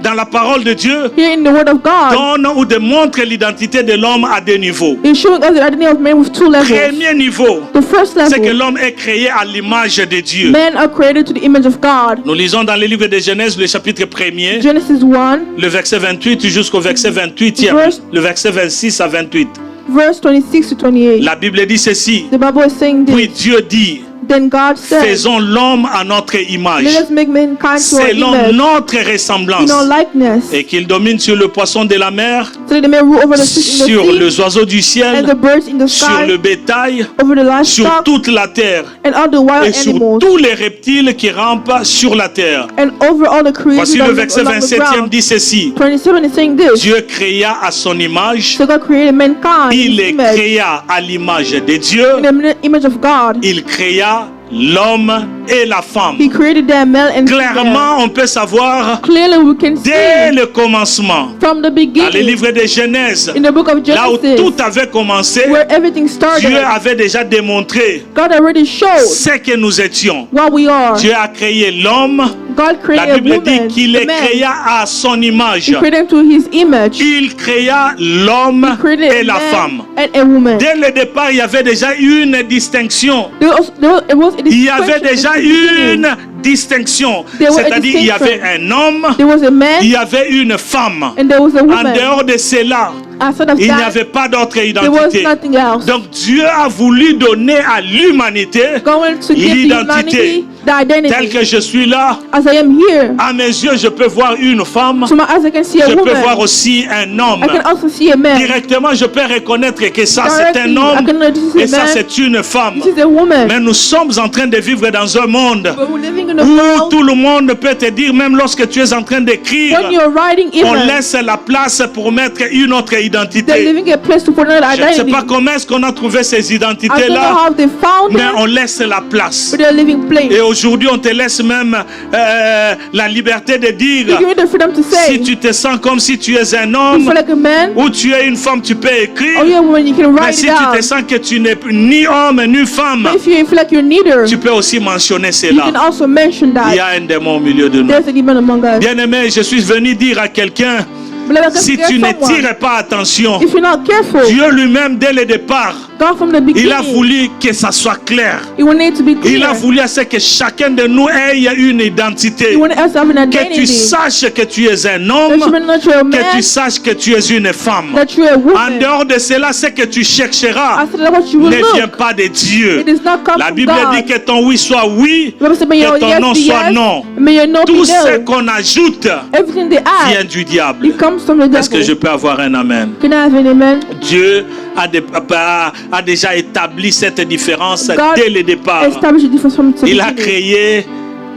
dans la parole de Dieu, Here in the Word of God, donne ou démontre l'identité de l'homme à deux niveaux. it's showing us the identity of man with two levels. Premier niveau, The first c'est que level, l'homme est créé à l'image de Dieu. men are created to the image of God. Nous lisons dans le livre de Genèse, le chapitre 1er, Genesis 1, le verset 28 jusqu'au verset 28e, Verse- le verset 26 à 28. verse 26 to 28. La Bible dit ceci. The Bible is saying Puis this. Dieu dit, Then God said, faisons l'homme à notre image, let us make mankind to our selon image, notre in ressemblance, our likeness, et qu'il domine sur le poisson de la mer, so that they may rule over the fish in sur the sea, les oiseaux du and ciel, the birds in the sur sky, le bétail, over the sur livestock, toute la terre and all the wild et sur animals, tous les reptiles qui rampent sur la terre. and over all the creatures Voici that le live verset along the 27e ground. dit ceci. 27 is saying this. Dieu créa à son image, So God created mankind in il his les image, créa à l'image de Dieu, in the image of God. il créa l'homme et la femme. He created them male and female. Clairement, on peut savoir Clearly we can dès see le commencement, from the dans le beginning, livre de Genèse, in the book of là où Genesis, tout avait commencé, where everything started, Dieu avait déjà démontré God already showed ce que nous étions. what we are. Dieu a créé l'homme. God La created a Bible dit woman, qu'il a les man. créa à son image. He created them to his image. Il créa l'homme Created et a la man femme. and a woman. Dès le départ, il y avait déjà une distinction. It was a Il y avait distinction déjà in the beginning. une distinction. There was a C'est-à-dire, il y avait distinction. un homme, There was a man il y avait une femme. and there was a En woman. dehors de cela, Outside of il n'y that, avait pas d'autre there was identité. nothing else. Donc Dieu a voulu donner à l'humanité Going to give to l'identité. humanity the identity. Tel que je suis là, As I am here, à mes yeux, je peux voir une femme, to my eyes I can see a je peux woman. voir aussi un homme. I can also see a man. Directement, je peux reconnaître que ça c'est Directly, un homme I can know this is et a ça man. c'est une femme. This is a woman. Mais nous sommes en train de vivre dans un monde But we're living in a où world tout le monde peut te dire, même lorsque tu es en train d'écrire, when you're writing on even, laisse la place pour mettre une autre they're identité. living a place to put another Je ne sais identity. pas comment est-ce qu'on a trouvé ces I don't know identités-là, how they found mais it, on laisse la place. but they're living place. Et aujourd'hui, on te laisse même la liberté de dire, You give me the freedom to say, si tu te sens comme si tu es un you homme feel like a man, ou tu es une femme, tu peux écrire. oh yeah, when you can Mais write si it tu down. te sens que tu n'es ni homme ni femme, But if you feel like you're neither, tu peux aussi mentionner you cela. can also mention Il y that. a un démon au milieu de nous. There's a demon among us. Bien-aimé, je suis venu dire à quelqu'un, Beloved, si there's tu ne someone, tires pas attention, if you're not careful, Dieu lui-même, dès le départ, God from the il a beginning, voulu que ça soit clair. He wanted it to be Il a clear. voulu à ce que chacun de nous ait une identité. He wanted us to have an Que tu identity. saches que tu es un That you homme, may not you're a que tu man, saches que tu es une femme. that you're a En woman. dehors de cela, ce que tu chercheras After that, what you will ne vient look, pas de Dieu. it does not come La from Bible God. dit que ton oui soit oui, The Bible said, may your que ton yes non be soit yes, non. may your no be Tout ce no. qu'on ajoute Everything they vient add, du diable. it comes from the Est-ce que je devil. peux avoir un amen? Can I have an amen? Dieu a déjà établi cette différence God dès le départ. established a difference from the Il a beginning. créé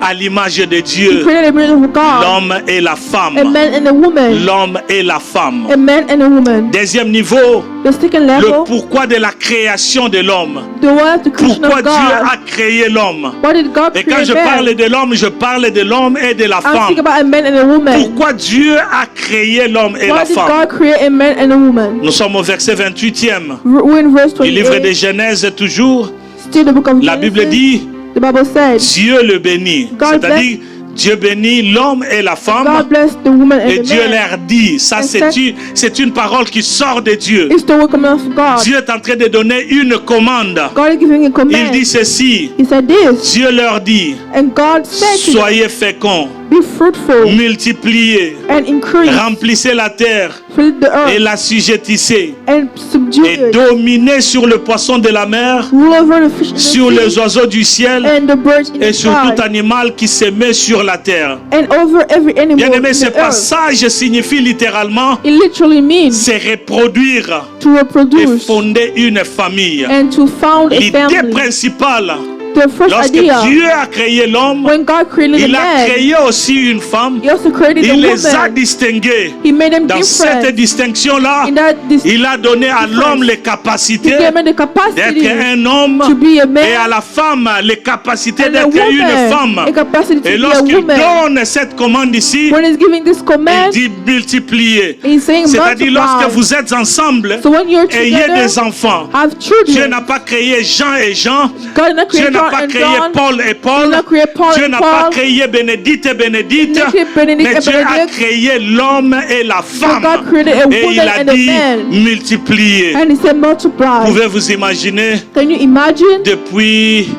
à l'image de He Dieu created a image of God, l'homme et la a femme. man and a woman, L'homme et la femme. a man and a woman. Deuxième niveau, The second le level, pourquoi de la création de l'homme. the word, the creation Pourquoi of Dieu God. a créé l'homme. Why did God Et quand create je man? parle de l'homme, je parle de l'homme et de la I'm thinking femme. about a man and a woman. Pourquoi Dieu a créé l'homme et la Why did femme. God create a man and a woman? Nous sommes au verset 28e We're in verse du livre de 28, Genèse toujours. still the book of La Bible Genesis. dit, The Bible said, Dieu le bénit. God C'est-à-dire, Dieu bénit l'homme et la femme. God bless the woman and Et the Dieu man. leur dit, ça c'est une parole qui sort de Dieu. It's the word of God. Dieu est en train de donner une commande. God is giving a Il command. dit ceci, He said this, Dieu leur dit, and God said to them, soyez féconds, be fruitful multipliez, and increase, remplissez la terre fill the et earth la sujettissez and subdue et it. dominez sur le poisson de la mer, Rule over the fish in the sur les sea oiseaux du ciel and the birds in et the sur tout sky animal qui se met sur la terre. and over every animal Bien aimé, in ce the earth. passage signifie littéralement It literally means se reproduire to et reproduce fonder une famille. and to found a L'idée family. principale, The first lorsque idea, Dieu a créé l'homme, when God created il a a man, créé aussi une femme. He also created a Il les a woman. distingués. He made them Dans cette different. distinction-là, In that il a donné à l'homme les He capacités gave them the d'être capacity un homme to be a man et à la femme les capacités and a d'être une woman, femme. a capacity to Et be a lorsqu'il woman. donne cette commande ici, When He's giving this il command, dit multiplier. He's saying C'est-à-dire lorsque multiply. vous êtes ensemble, So when you're ayez together, des enfants. have Dieu children. n'a pas créé Jean et Jean. God did not Dieu create n'a John pas and créé John. Paul et Paul. He did not create Paul Dieu and n'a pas Paul. créé Bénédicte et Bénédicte. He did not create Benedict Mais and Dieu a Benedict. créé l'homme et la femme. God created a Et il woman a and a dit man. multiplier. And He said multiply. Pouvez-vous imaginer Can you imagine? depuis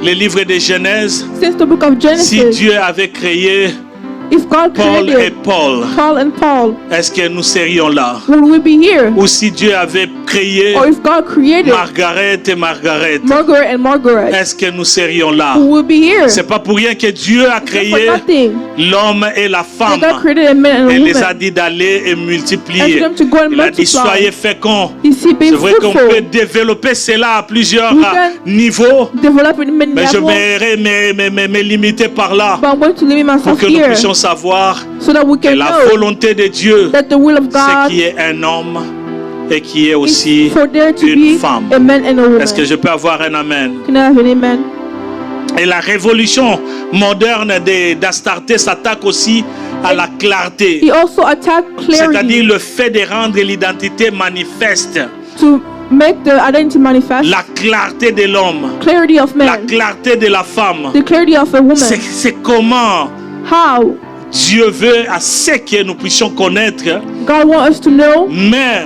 le livre de Genèse, Since the book of si Genesis, Dieu avait créé If God Paul et created Paul, Paul and Paul, est-ce que nous serions là? would we be here? Ou si Dieu avait créé Or if God created Margaret et Margaret, Margaret and Margaret, est-ce que nous serions là? who would be here? C'est pas pour rien que Dieu a It's créé for nothing. l'homme et la That femme God created a man and a et les a woman. dit d'aller et And multiplier. for them to go and Il a dit multiply. soyez féconds. You see, being C'est vrai qu'on peut fruitful, développer cela à plusieurs We can niveaux, develop in many mais je levels. vais me limiter par là But I'm going to limit pour myself que nous here puissions savoir so that we que can la know volonté de Dieu, that the will of c'est God qu'il y ait un homme et qu'il y ait is aussi for there to une be femme. a man and a woman. Est-ce que je peux avoir un amen? Can I have an amen? Et la révolution moderne d'Astarté s'attaque aussi à la clarté, He also attacked c'est-à-dire clarity le fait de rendre l'identité manifeste, to make the identity manifest. la clarté de l'homme, Clarity of la man, clarté de la femme. the clarity of a woman. C'est comment How Dieu veut à ce que nous puissions connaître, God wants us to know, mais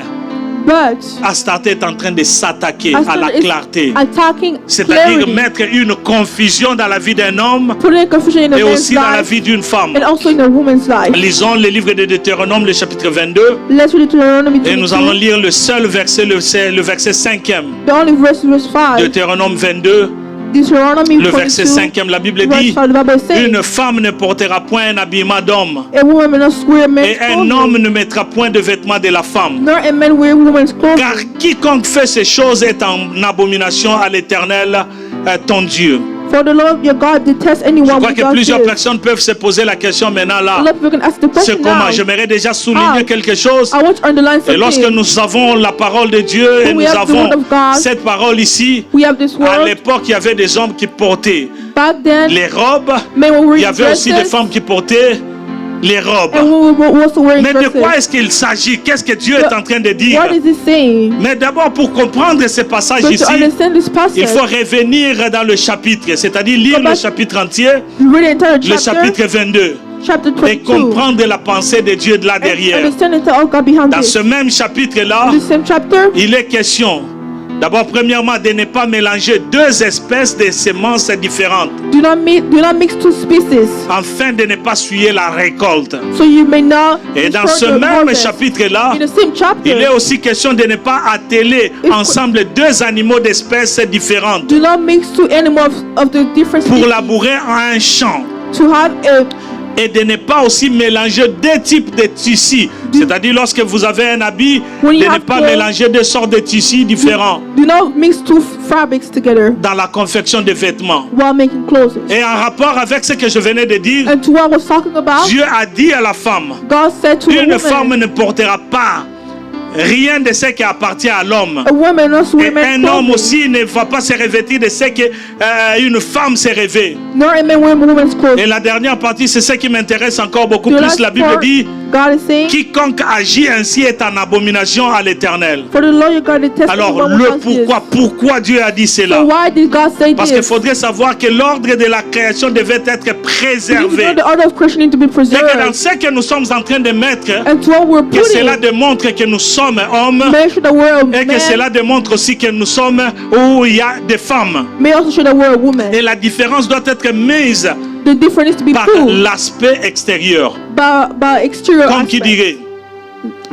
but Astarté est en train de s'attaquer à la Astarté is clarté. attacking C'est-à-dire clarity, mettre une confusion dans la vie d'un homme putting confusion in a et man's aussi dans la life vie d'une femme. and also in a woman's life. Lisons le livre de Deutéronome, le chapitre 22, Let's read Deuteronomy et nous allons 22. lire le seul verset, le verset 5e. The only verse 5. Deutéronome 22, Deuteronomy le verset 22. 5e, la Bible Verse dit: 5, the Bible says, une femme ne portera point un habillement d'homme, a woman may not wear men's et un homme clothing, ne mettra point de vêtements de la femme. nor a man wear woman's clothing. Car quiconque fait ces choses est en abomination à l'Éternel, ton Dieu. For the Lord your God detests Je anyone crois who que does plusieurs this. personnes peuvent se poser la question maintenant A là. lot of people can ask the C'est question comment? now. J'aimerais déjà souligner How? quelque chose. I want to underline Et lorsque something. nous avons la parole de Dieu et When we nous have the avons word of God, cette parole ici, We have this à word. l'époque, il y avait des hommes qui portaient Back then, les robes. men were Il wearing y avait aussi des dresses, femmes qui portaient les robes. and women were also wearing Mais de dresses. quoi est-ce qu'il s'agit? Qu'est-ce que Dieu est en train de dire? What is it saying? Mais d'abord, pour comprendre ce passage So ici, to understand this passage, il faut revenir dans le chapitre, c'est-à-dire lire le chapitre entier, read the entire le chapitre 22, chapter et 22, comprendre la pensée de Dieu de là and derrière. understand the thought of God behind Dans this. ce même chapitre-là, In the same chapter, il est question, d'abord, premièrement, de ne pas mélanger deux espèces de semences différentes, do not mix two species, afin de ne pas souiller la récolte. so you may not Et dans destroy ce the même harvest. chapitre-là, In the same chapter, il est aussi question de ne pas atteler ensemble deux animaux d'espèces différentes do not mix two animals of the different pour species labourer un champ. to have a Et de ne pas aussi mélanger deux types de tissus. C'est-à-dire lorsque vous avez un habit, When you de ne have pas clothes, mélanger deux sortes de tissus différents do not mix two fabrics together dans la confection de vêtements. while making clothes. Et en rapport avec ce que je venais de dire, And to what I was talking about, Dieu a dit à la femme, God said to a une femme woman, ne portera pas rien de ce qui appartient à l'homme. a woman must wear Et men's un homme clothing, aussi ne va pas se revêtir de ce qu'une femme s'est revêt. nor a man wear woman's clothing. Et la dernière partie, c'est ce qui m'intéresse encore beaucoup The plus. last La Bible part, dit, God is saying, quiconque agit ainsi est en abomination à l'Éternel. for the Lord your God detests Alors anyone who le does this. pourquoi Dieu a dit So cela? why did God say Parce qu'il this? faudrait savoir que l'ordre de la création devait être You need to préservé. know the order of creation need to be Et que dans preserved. ce que nous sommes en train de mettre, And to what we're que cela putting, démontre que nous sommes hommes make sure that we're a et que man, cela démontre aussi que nous sommes où il y a des femmes. may also show that we're a woman. Et la différence doit être mise The difference needs to be par proved l'aspect extérieur. by exterior Comme qui aspect. dirait,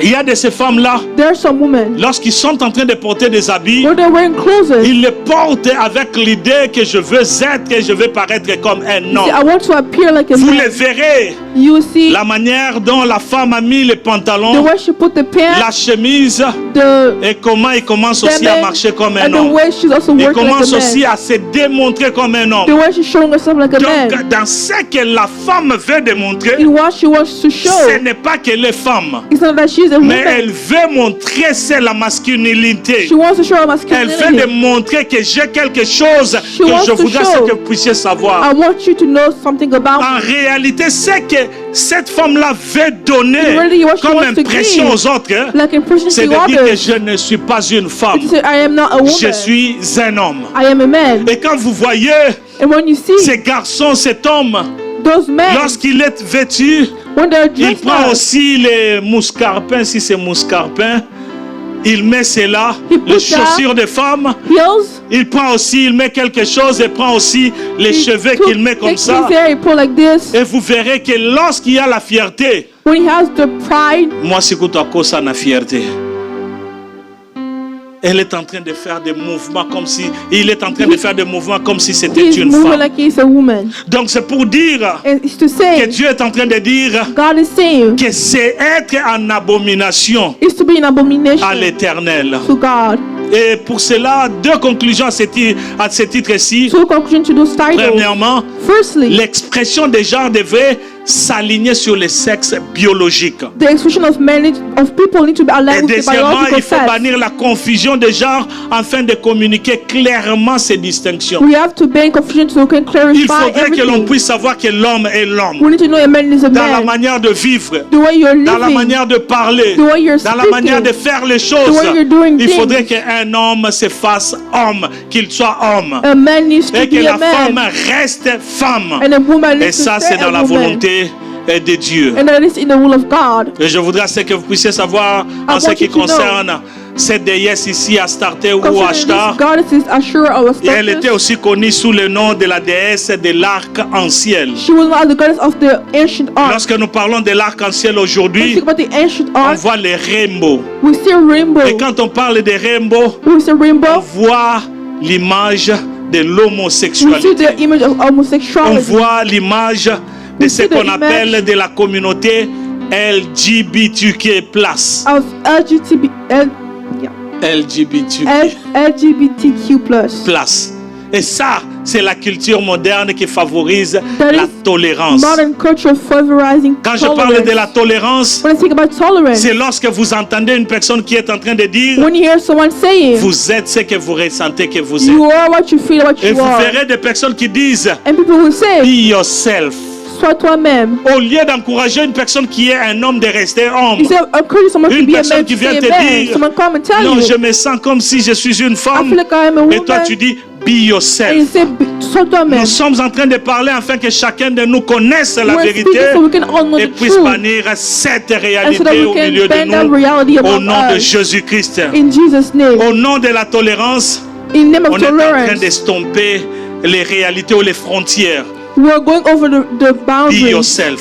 il y a de ces femmes-là, There are some women, lorsqu'ils sont en train de porter des habits, when they're wearing clothes, ils les portent avec l'idée que je veux être, que je veux paraître comme un see, homme. I want to appear like a Vous man. les verrez, You will see la manière dont la femme a mis les the pantalons, way she put the la pants, chemise, the et comment il commence aussi à bend, marcher comme un and the homme. way she's also Il working like commence a aussi man. à se démontrer comme un The homme. way she's showing herself like a man. Donc, dans ce que la femme veut démontrer, In what she wants to show, ce n'est pas qu'elle est femme, it's not that she's a mais woman. elle veut montrer c'est la masculinité. She wants to show her Elle veut masculinity. démontrer que j'ai quelque chose que wants je to voudrais show. que vous puissiez savoir. I want you to know something about En me. réalité, c'est que cette femme-là veut donner In reality, what she comme wants to impression give, aux autres, Like impression c'est to de dire que others. je ne suis pas une femme, She said, I am not a woman. je suis un homme. I am a man. Et quand vous voyez And when you see ces garçons, cet homme, those men, lorsqu'il est vêtu, when they're il dressed prend up, aussi les mouscarpins, si c'est mouscarpin, il met cela, He les put chaussures de femmes. heels. Il prend aussi, il met quelque chose et prend aussi les cheveux qu'il met comme takes ça. his hair, he put like this. Et vous verrez que lorsqu'il y a la fierté, When he has the pride, moi c'est que toi ça la fierté. Elle est en train de faire des mouvements comme si, il est en train de faire des mouvements comme si c'était he's une moving femme. like he's a woman. Donc c'est pour dire And it's to que say, Dieu est en train de dire God is saying, que c'est être en abomination is to be an abomination à l'Éternel. to God. Et pour cela, deux conclusions à ce titre-ci. So conclusion to those titles. Premièrement, Firstly, l'expression des genres devait s'aligner sur le sexe biologique. the expression of people need to be Et aligned with the deuxièmement, biological il faut sex. bannir la confusion des genres afin de communiquer clairement ces distinctions. We have to ban confusion so we can Il clarify faudrait que l'on everything. puisse savoir que l'homme est l'homme. We need to know a man is a Dans la man. manière de vivre, The way you're dans la living, manière de parler, the way you're dans la speaking, manière de faire les the choses. way you're doing Il things. faudrait qu'un homme se fasse homme, qu'il soit homme. A man needs to Et que be la a femme man. reste femme. And a woman Et needs to ça, stay c'est dans a la woman. volonté de Dieu. And that is in the will of God. Et je voudrais que vous puissiez savoir en ce want qui you to concerne cette déesse ici, Astarté ou Concerning Ashtar. this goddess is Ashura or Et elle était Astartes. aussi connue sous le nom de la déesse de l'arc-en-ciel. She was not the goddess of the ancient art. Lorsque nous parlons de l'arc-en-ciel When we aujourd'hui, speak about the ancient on art, voit les rainbows. we see a rainbow. Et quand on parle de rainbow, We see a on rainbow. voit l'image de We see l'homosexualité. the image of On homosexuality. voit l'image de We ce see the qu'on image appelle de la communauté LGBTQ+. Of LGBTQ+. LGBTQ+. Et ça, c'est la culture moderne qui favorise That la is tolérance. Modern culture favorizing Quand je parle de la tolerance. tolérance, When I speak about tolerance, c'est lorsque vous entendez une personne qui est en train de dire when you hear someone saying, vous êtes ce que vous ressentez que vous êtes. you are what you feel, what Et you vous are. verrez des personnes qui disent And people will say, be yourself. sois toi-même. Au lieu d'encourager une personne qui est un homme de rester homme. Instead of encouraging someone to Une be a personne man, qui to vient say te a man. dire, Someone come and tell Non, you, je me sens comme si je suis une I femme. feel like I am a Et toi woman. tu dis be And you yourself. say, sois toi-même. Nous sommes en train de parler afin que chacun de nous connaisse la We're vérité speaking so we can all know et the puisse truth. bannir cette And so that réalité we au milieu can de bend that nous reality au among nom de us. Jésus-Christ. In Jesus' name. Au nom de la tolérance, In the name on of est en train tolerance. d'estomper les réalités ou les frontières. We're going over the Be boundaries. yourself.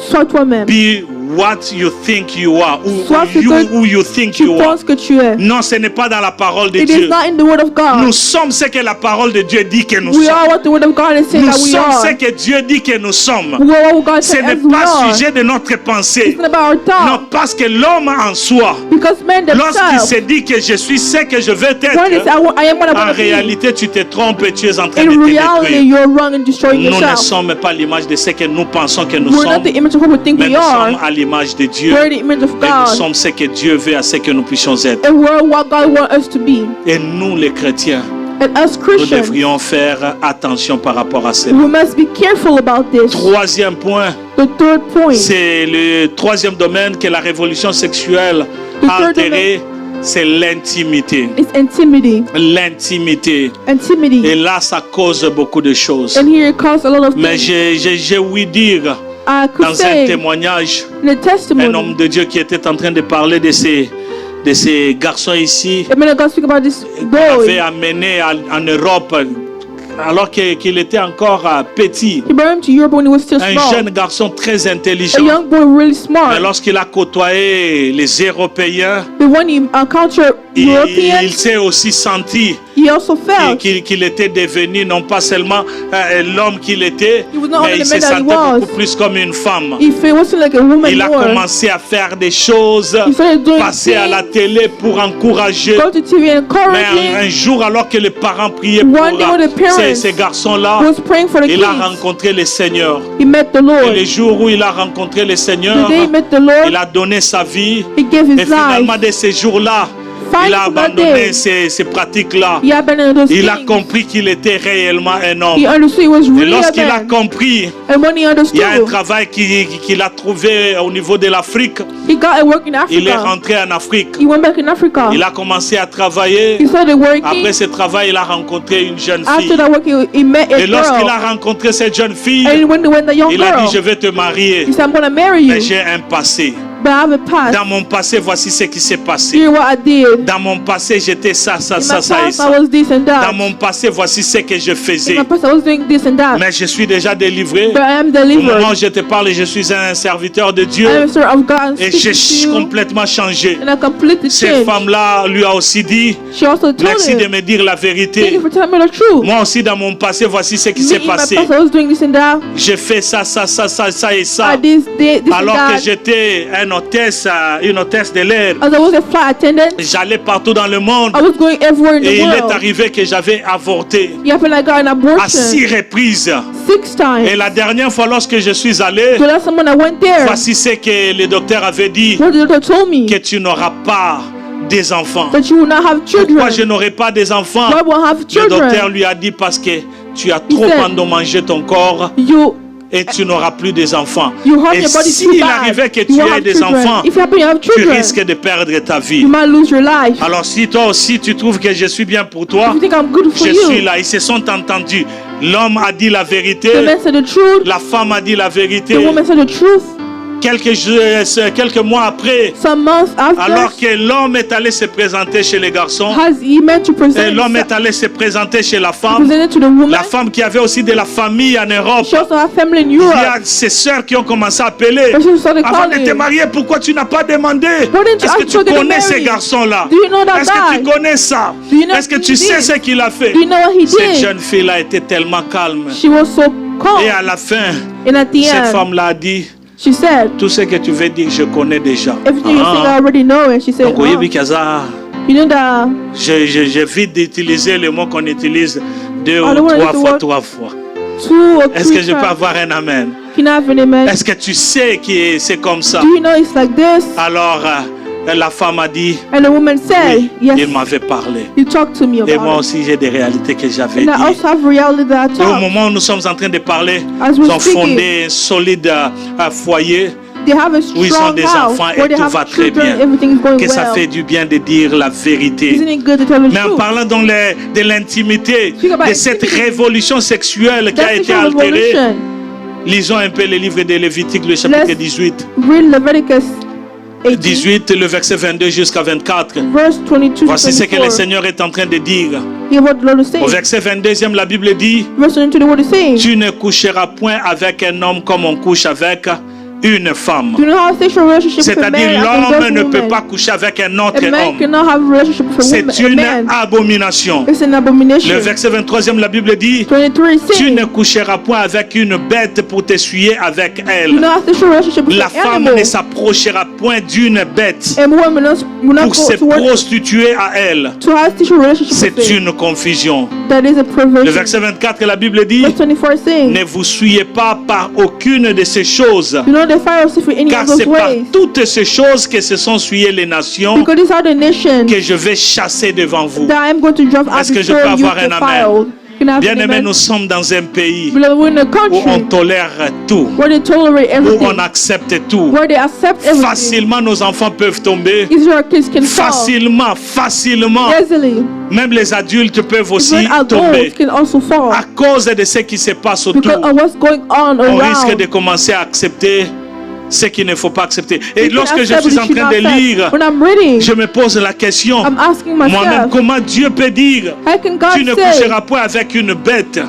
Sois toi-même. Be what you think you are. Sois ce que Who you think tu you are. penses que tu es. Non, ce n'est pas dans la parole de It Dieu. is not in the word of God. Nous sommes ce que la parole de Dieu dit que nous We sommes. are what the word of God is saying Nous that we sommes ce are. que Dieu dit que nous sommes. We are what God Ce said n'est as we pas are. sujet de notre pensée. It's not about our Non, thought. parce que l'homme en soi, Because men lorsqu'il themselves, se dit que je suis ce que je veux when they say, être, I am what I'm en going to be, réalité, tu te trompes et tu es en train de in te reality, détruire. you're wrong and destroying Nous ne yourself. sommes pas l'image de ce que nous pensons que nous We're not sommes, the image of who we think mais we nous sommes are. à l'image de Dieu. We're the image of Et nous God. sommes ce que Dieu veut à ce que nous puissions être. And we're what God wants us to be. Et nous, les chrétiens, And us nous Christians, devrions faire attention par rapport à cela. we must be careful about this. Troisième point, The third point, c'est le troisième domaine que la révolution sexuelle The a third altéré, c'est l'intimité. is intimity. L'intimité. Et Intimity. là, ça cause beaucoup de choses. And here it caused a lot of Mais things. j'ai ouï dire I could dans un say témoignage, in a un testimony, homme de Dieu qui était en train de parler de ces garçons ici, a man of God speak about this qu'il avait boy. amené en Europe alors qu'il était encore petit. He brought him to Europe when he was still Un small. jeune garçon très A intelligent. young boy, really Mais smart. lorsqu'il a côtoyé les Européens, But when he encountered il Europeans, s'est aussi senti he also felt qu'il était devenu non pas seulement l'homme qu'il était, He was not mais only il the se man that he sentait was. beaucoup plus comme une femme. he wasn't like a woman Il a more. commencé à faire des choses, He started doing passer à la things, télé pour encourager. go to TV and Mais encourage un him. jour, alors que les parents priaient pour One day when the parents ces garçons-là, Was praying for the il a kids. rencontré le Seigneur. He met the Et Lord. le jour où il a rencontré le Seigneur, The day he met the il Lord, a donné sa vie. he gave Et his finalement, life. de ces jours-là, il a Finally, that abandonné day, ces pratiques-là. he abandoned those Il a things. compris qu'il était réellement un He homme. understood he was Et really a lorsqu'il a man. compris, And when he il y a un understood, travail qu'il a trouvé au niveau de l'Afrique. he got a work in Il est Africa. rentré en Afrique. He went back in Africa. Il a commencé à travailler. He started working. Après ce travail, il a rencontré une jeune After fille. that work, he met a Et lorsqu'il girl. a rencontré cette jeune fille, And when the young il a dit, je girl, vais te marier. he said, I'm going to marry you. Mais j'ai un passé. But I have a past. Dans mon passé, voici ce qui s'est passé. Here's what I did. Dans mon passé, j'étais ça, ça, In ça, my ça et past, ça. I was this and Dans that. mon passé, voici ce que je In faisais. my past, I was doing this and that. Mais je suis déjà délivré. But I am Au delivered. moment où je te parle, je suis un serviteur de Dieu. I am a servant of God and Et speaking j'ai to you. complètement changé. And I completely Cette changed. femme-là lui a aussi dit, She also told merci de him, me dire la thank you vérité. for telling me the truth. Moi aussi, dans mon passé, voici ce qui Me s'est in my passé. past, I was doing this and that. J'ai fait ça, ça, ça, ça, ça et ça. I did this and Alors que that. j'étais une hôtesse de l'air. As I was a flight attendant, J'allais partout dans le monde. I was going everywhere in Et the il est world. arrivé que j'avais avorté It happened I got an à abortion 6 reprises. 6 times. Et la dernière fois, lorsque je suis allé, The last time when I went there, voici ce que le docteur avait dit, what the doctor told me, que tu n'auras pas des enfants. that you will not have children. Pourquoi je n'aurai pas des enfants? Why won't have Le docteur children? lui a dit parce que tu as trop said, endommagé ton corps You et tu n'auras plus des enfants. harm Et your body too s'il bad. arrivait que You tu won't aies have des children. enfants, If you happen to have tu children, risques de perdre ta vie. you might lose your life. Alors si toi aussi tu trouves que je suis bien pour toi, If you think I'm good for je suis you, là. Ils se sont entendus. L'homme a dit la vérité, the man said the truth, la femme a dit la vérité. the woman said the truth. Quelques mois après, Some months after, alors que l'homme est allé se présenter chez les garçons, he meant to et present l'homme est allé se présenter chez la femme, presented to the woman. la femme qui avait aussi de la famille en Europe. She also had family in Il y Europe. a ses sœurs qui ont commencé à appeler. But she started Avant de te calling. marier, pourquoi tu n'as pas demandé? Why didn't you Est-ce que ask tu her to get connais ces married? garçons-là? Do you know that Est-ce que tu guy? connais ça? Do you know Est-ce que what tu he sais did? ce qu'il a fait? Do you know what he Cette did? jeune fille-là était tellement calme. She was so calm. Et à la fin, And at the cette end, femme-là a dit, she said, tout ce que tu veux dire, je connais déjà. everything you think I already know. And she said, Donc, oh, you know that j'évite d'utiliser le mot qu'on utilise deux I ou don't wanna use trois the fois, word. 3 fois. 2 or Est-ce 3 que je peux times. avoir un amen? Can I have an amen? Est-ce que tu sais que c'est comme ça? Do you know it's like this? Alors, la femme a dit, And the woman said, oui, yes, il m'avait parlé. you talked to me Et moi about it. aussi, j'ai des réalités que j'avais And I dit. also have reality that I Et au talk. moment où nous sommes en train de parler, As ils we're ont speaking, fondé un solide foyer, they have a où ils ont strong des house enfants where et they tout have va très children, bien. everything is going que ça well. fait du bien de dire la vérité. Isn't it good to tell the Mais en truth? parlant donc de l'intimité, Speak about de cette intimity. révolution sexuelle qui a That's été the altérée, revolution. lisons un peu le livre de Lévitique, le chapitre Let's 18. Read Leviticus 18, 18, le verset 22 jusqu'à 24. verse 22 to Voici ce que le 24. Seigneur est en train de dire. Hear what the Lord is saying. Au verset 22e, la Bible dit, Verse 22, the word is saying, tu ne coucheras point avec un homme comme on couche avec une femme. do not have sexual relationship with a C'est-à-dire man as a l'homme ne woman. peut pas coucher avec un autre A man homme. cannot have a relationship with a C'est woman. une A man. abomination. It's an abomination. Le verset 23e, la Bible dit, 23 is tu saying, ne coucheras point avec une bête pour t'essuyer avec do elle. not have sexual relationship with La an femme animal. ne s'approchera point d'une bête A woman will not pour se go towards prostituer à elle. to have sexual relationship C'est with it. une confusion. That is a Le perversion. verset 24, la Bible dit, Verse 24 is saying, ne vous souillez pas par aucune de ces choses, do not defile yourself with any car of those c'est par ways. toutes ces choses que se sont souillées les nations Because these are the nations que je vais chasser devant vous. that I am going to drive out Est-ce que je before peux you avoir un defiled. Can I have an Bien-aimés, amen? nous sommes dans un pays Beloved, we're in a où on country tolère tout, where they tolerate où everything, on accepte tout. where they accept everything. Facilement, nos enfants peuvent tomber. Israel kids can fall Facilement. easily. Même les adultes peuvent aussi Even tomber. adults can also fall À cause de ce qui se passe because autour, of what's going on on risque around. de commencer à accepter ce qu'il ne faut pas accepter. Et You can lorsque je accept suis what en you train should de not accept. lire, When I'm reading, je me pose la question, I'm asking moi-même, myself, comment Dieu peut dire, how can God tu ne say coucheras point avec une bête?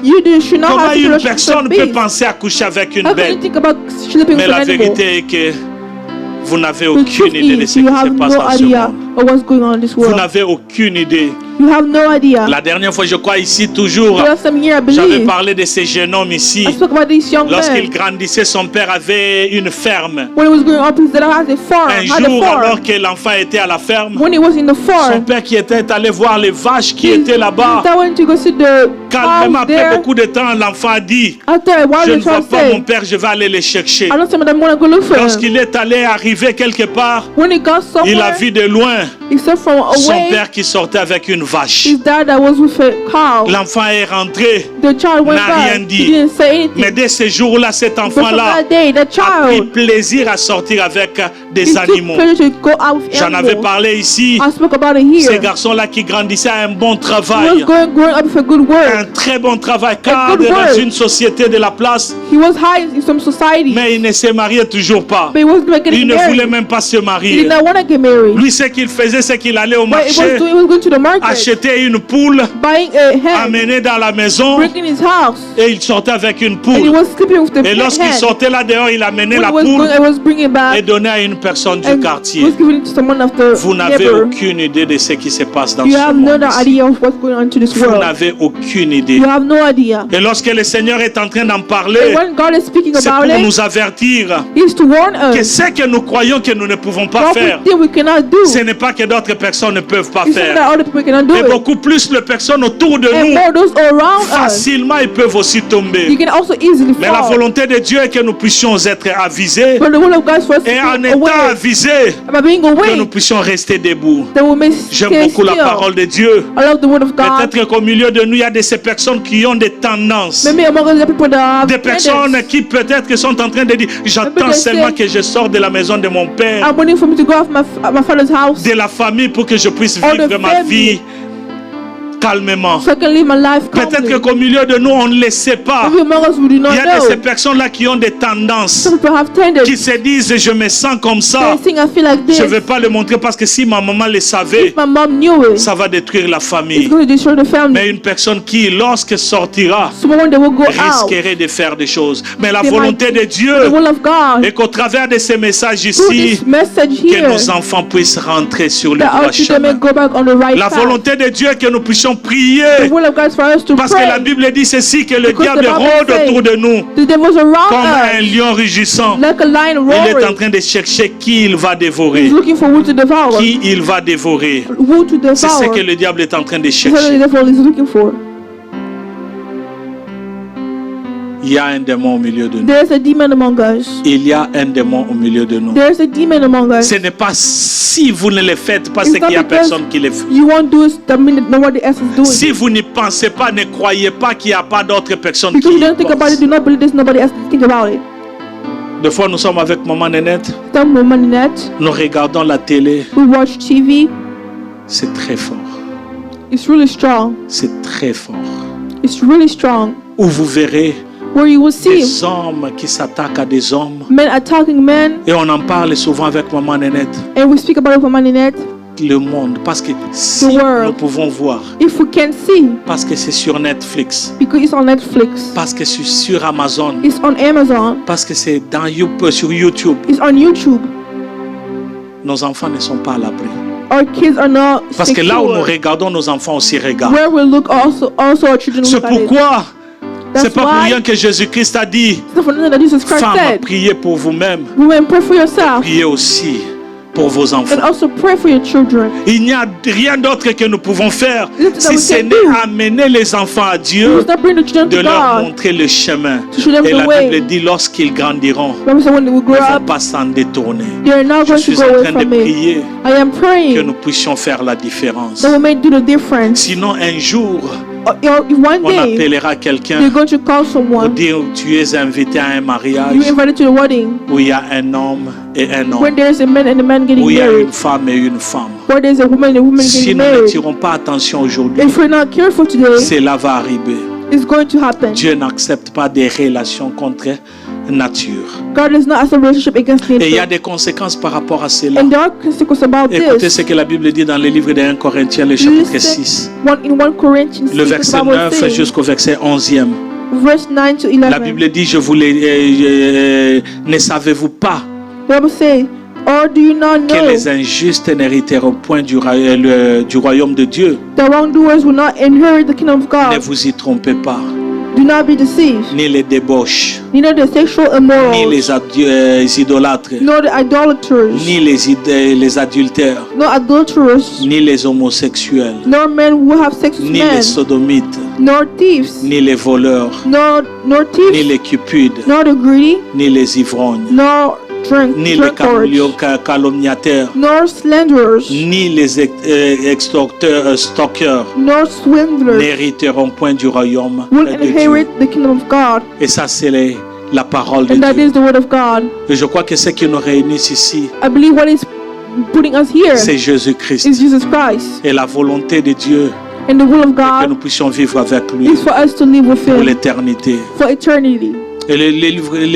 should not Comment have une relationship personne with peut beasts? penser à coucher avec une How can you bête? think about sleeping Mais with an la animal? vérité est que vous n'avez The aucune truth idée de is, ce you qui se have passe no dans ce idea monde. of what's going on in this Vous world. n'avez aucune idée. You have no idea. La dernière fois, je crois ici toujours, The last time here, I j'avais believe, parlé de ce jeune homme ici. I spoke about this young Lorsqu'il man. grandissait, son père avait une ferme. When he was growing up, his dad had a farm. Un Had a jour, farm. alors que l'enfant était à la ferme, When he was in the son farm, père qui était allé voir les vaches qui his étaient là-bas, dad went to go see the calmement, cows après there. beaucoup de temps, l'enfant a dit, After a while, je the ne vois child pas mon said, père, je vais aller les chercher. I don't see them, I'm gonna go look for him. Lorsqu'il est allé arriver quelque part, When he got il a somewhere, vu de loin he saw from son away père qui sortait avec une vache. his dad that was with a cow. L'enfant est rentré, The child went n'a back. rien dit. He didn't say anything. mais dès ce jour-là, cet But from enfant-là that day, the a pris child plaisir à sortir avec des It took animaux. pleasure to go out with J'en avais animals. parlé ici. I spoke about it Ces here. garçons-là qui grandissaient à un bon He travail, was growing up with a good un work. très bon travail, good cadre dans work. une société de la place, He was high in some society, mais il ne se mariait toujours pas. but he wasn't Il getting ne voulait married. même pas se He marier. did not want to get married. Lui, ce qu'il faisait, c'est qu'il allait au What he was marché, doing, he was going to the market, acheter une poule, buying a hen, amener dans la maison, breaking his house, et il sortait avec une and he poule. was sleeping with the Et lorsqu'il hen. sortait là dehors, il amenait When la he was poule going, I was bringing it et back donnait à une personne du and quartier. was giving it to someone of the Vous n'avez neighbor. aucune idée de ce qui se passe dans You ce have no monde. ici. idea of what's going on in this Vous world. n'avez aucune idée. You have no idea. Et lorsque le Seigneur est en train d'en And parler, when God is speaking c'est about pour it, nous avertir He's to warn que us. ce que nous croyons que nous ne pouvons pas What faire, we think we cannot do. ce n'est pas que d'autres personnes ne peuvent pas It's not faire. that other people cannot do Et it. beaucoup plus les personnes autour de And nous, more those around us, facilement, ils peuvent aussi you tomber. can also easily Mais la fall. volonté de Dieu est que nous puissions être avisés But the will of God is for us to et en be étant aware. avisés, By being que nous awake, puissions rester debout. that we may J'aime stay beaucoup la still. parole de Dieu. I love the word of God. Peut-être qu'au milieu de nous, il y a de ces personnes qui ont des tendances. Maybe among us, there are people that have Des personnes tendencies. qui peut-être sont en train de dire, j'attends Maybe they seulement say, que je sorte de la maison de mon père, I'm waiting for me to go off my father's house de la famille pour que je puisse Or the vivre ma family. vie calmement. so I can live my life Peut-être calmly. qu'au milieu de nous, on ne le sait pas. Maybe among us, we do not Il y a de know. ces personnes-là qui ont des tendances, Some people have qui tendencies. se disent, je me sens comme ça. They think I feel like this. Je ne vais pas le montrer parce que si ma maman le savait, If my mom knew it, ça va détruire la it's famille. going to destroy the family. Mais une personne qui, lorsque sortira, Someone that will go out. risquerait de faire des choses. Mais la They volonté might- de Dieu The will of God. est qu'au travers de ces messages Through ici, this message que here, nos enfants puissent rentrer sur le that droit our children may chemin. go back on the right La path. volonté de Dieu est que nous puissions The prier. will of God is for us to Parce que la pray. Bible dit ceci, que le Because diable the Bible rôde says, autour de nous The devil's around comme un us lion rugissant. like a lion Il est en roaring. train de chercher qui il va dévorer. He's looking for who to devour. Qui il va dévorer. Who to C'est ce devour. que le diable est en train de That's what the chercher. devil is looking for. Il y a un démon au milieu de nous. There's a demon among us. Il y a un démon au milieu de nous. There's a demon among us. Ce n'est pas si vous ne le faites pas, It's c'est not qu'il n'y a because personne qui le fait. You won't do it, that means that nobody else is doing Si it. vous n'y pensez pas, ne croyez pas qu'il n'y a pas d'autres personnes qui Because you y don't think about it, pensent. do not believe there's nobody else to think about it. Des fois, nous sommes avec Maman Nénette, Some woman in that, nous regardons la télé, we watch TV. c'est très fort. It's really strong. C'est très fort. It's really strong. Où vous verrez Where you will see des hommes qui s'attaquent à des hommes. men attacking men, Et on en parle souvent avec Maman Nénette. and we speak about it for woman in that. Le monde, parce que si world. nous pouvons voir, If we can see, parce que c'est sur Netflix, because it's on Netflix, parce que c'est sur Amazon, it's on Amazon, parce que c'est sur YouTube, it's on YouTube. nos enfants ne sont pas à l'abri. Our kids are not Parce que là où nous secure. regardons, nos enfants aussi regardent. Where we look, also our children C'est look at it. pourquoi, That's c'est pas pour why- rien que Jésus-Christ a dit, It's not for nothing that Jesus Christ femmes, said. priez pour vous-même, Women, pray for yourself, priez aussi pour vos enfants. and also pray for your children. Il n'y a rien d'autre que nous pouvons faire It's si that we ce can n'est do. amener les enfants à You Dieu, must not bring the children de to leur God. montrer le chemin. To show them Et the la way. Bible dit, lorsqu'ils grandiront, Bible says when they will ils grow ne vont up, pas s'en détourner. they are not Je going to suis go en away train de from me. prier I am que praying nous puissions faire la différence. that we may do the difference. Sinon, un jour, Or if one on day appellera you're quelqu'un going to call pour someone, dire tu es invité à un mariage you're invited to the wedding, où il y a un homme et un where homme, there's a man and a man getting où il y a married, une femme et une femme. where there's a woman and a woman Si getting nous ne married. tirons pas attention aujourd'hui, If we're not careful today, cela va arriver. it's going to happen. Dieu n'accepte pas des relations contre nature. God does not accept a relationship against Et il y a nature. des conséquences par rapport à cela. And there are consequences about Écoutez this. ce que la Bible dit dans le livre de 1 Corinthiens, le chapitre Listen, 6, in 1 Corinthians 6, le the verset Bible 9 says, jusqu'au verset 11e. verse 9 to 11. La Bible dit, je voulais, ne savez-vous pas The Bible says, or do you not que know les injustes n'héritèrent point du royaume de Dieu? that wrongdoers will not inherit the kingdom of Ne God? vous y trompez pas, Do not be deceived. ni les débauches, Neither the sexual ni immoral, les idolâtres, nor the idolaters, ni les adultères, nor adulterers, ni les homosexuels, nor men who have sex with ni men, les sodomites, nor thieves, ni les voleurs, nor ni thieves, les cupides, nor the greedy, ni les ivrognes, nor ni les drunkards, calomniateurs, nor slanderers, ni les stalkers nor swindlers n'hériteront point du royaume will de Dieu. inherit the kingdom of God. Et ça, c'est la parole de and that Dieu. is the word of God. Et je crois que ce qui nous réunit ici, I believe what is putting us here c'est Jésus-Christ. is Jesus Christ. Et la volonté de Dieu, And the will of que nous God puissions vivre avec lui is for us to live with pour Him l'éternité. for eternity. Et le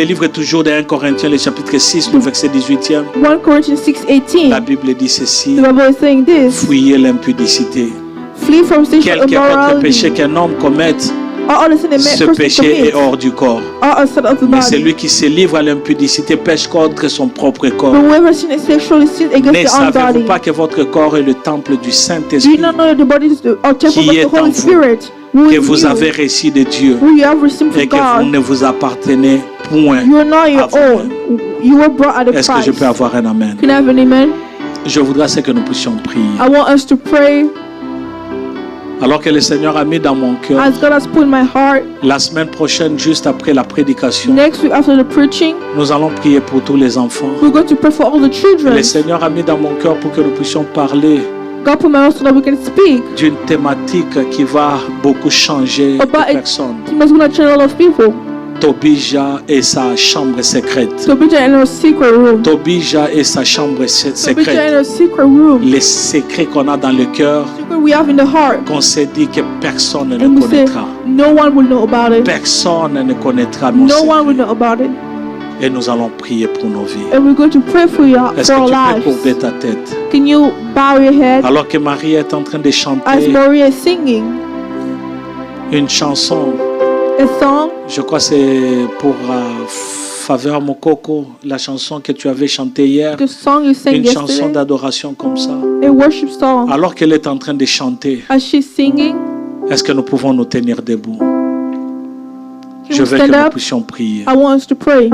livre est toujours de 1 Corinthiens, le chapitre 6, le verset 18e. 1 Corinthians 6:18. La Bible dit ceci: The Bible is saying this: fuyez l'impudicité. flee from sexual Quelque autre péché immorality. qu'un homme commette, All other sin that ce person péché est commits hors du corps. are outside of the Mais body. celui qui se livre à l'impudicité pêche contre son propre corps. But whoever sins sexually sins Ne against their own savez-vous body. pas que votre corps est le temple du Do you Saint-Esprit not know that the body is the temple Qui of est the en Holy vous, Spirit, who que is vous you, avez reçu de Dieu who you have received et from que vous God? ne vous appartenez point You are not à your vous-même? own. You were brought at a Est-ce que price. je peux avoir un amen? Can I have an amen? Je voudrais que nous puissions prier. I want us to pray Alors que le Seigneur a mis dans mon cœur, as God has put in my heart. la semaine prochaine, juste après la prédication, Next week after the preaching, nous allons prier pour tous les enfants. we're going to pray for all the Le children. Seigneur a mis dans mon cœur pour que nous puissions parler God put my heart so that we can speak. d'une thématique qui va beaucoup changer de About it. personnes. He must going to change a lot of people. Tobija et sa chambre secrète. Tobijah in her secret room. Tobija et sa chambre Tobijah in secrète. her secret room. Les secrets qu'on a dans le cœur, Secret we have in the heart. qu'on s'est dit que personne ne And we say, connaîtra. no one will know about it. Personne ne connaîtra nos No one will secrets. know about it. Et nous allons prier pour nos vies. And we're going to pray for you Est-ce for que our tu peux courber lives. ta tête? Can you bow your head Alors que Marie est en train de as chanter Maria is singing une chanson, a song? je crois que c'est pour Faveur Mokoko, la chanson que tu avais chantée hier, The song you sang une chanson yesterday, d'adoration comme ça. a worship song. Alors qu'elle est en train de chanter, As she's singing, est-ce que nous pouvons nous tenir debout? can Je we veux que stand nous up? puissions prier. I want us to pray.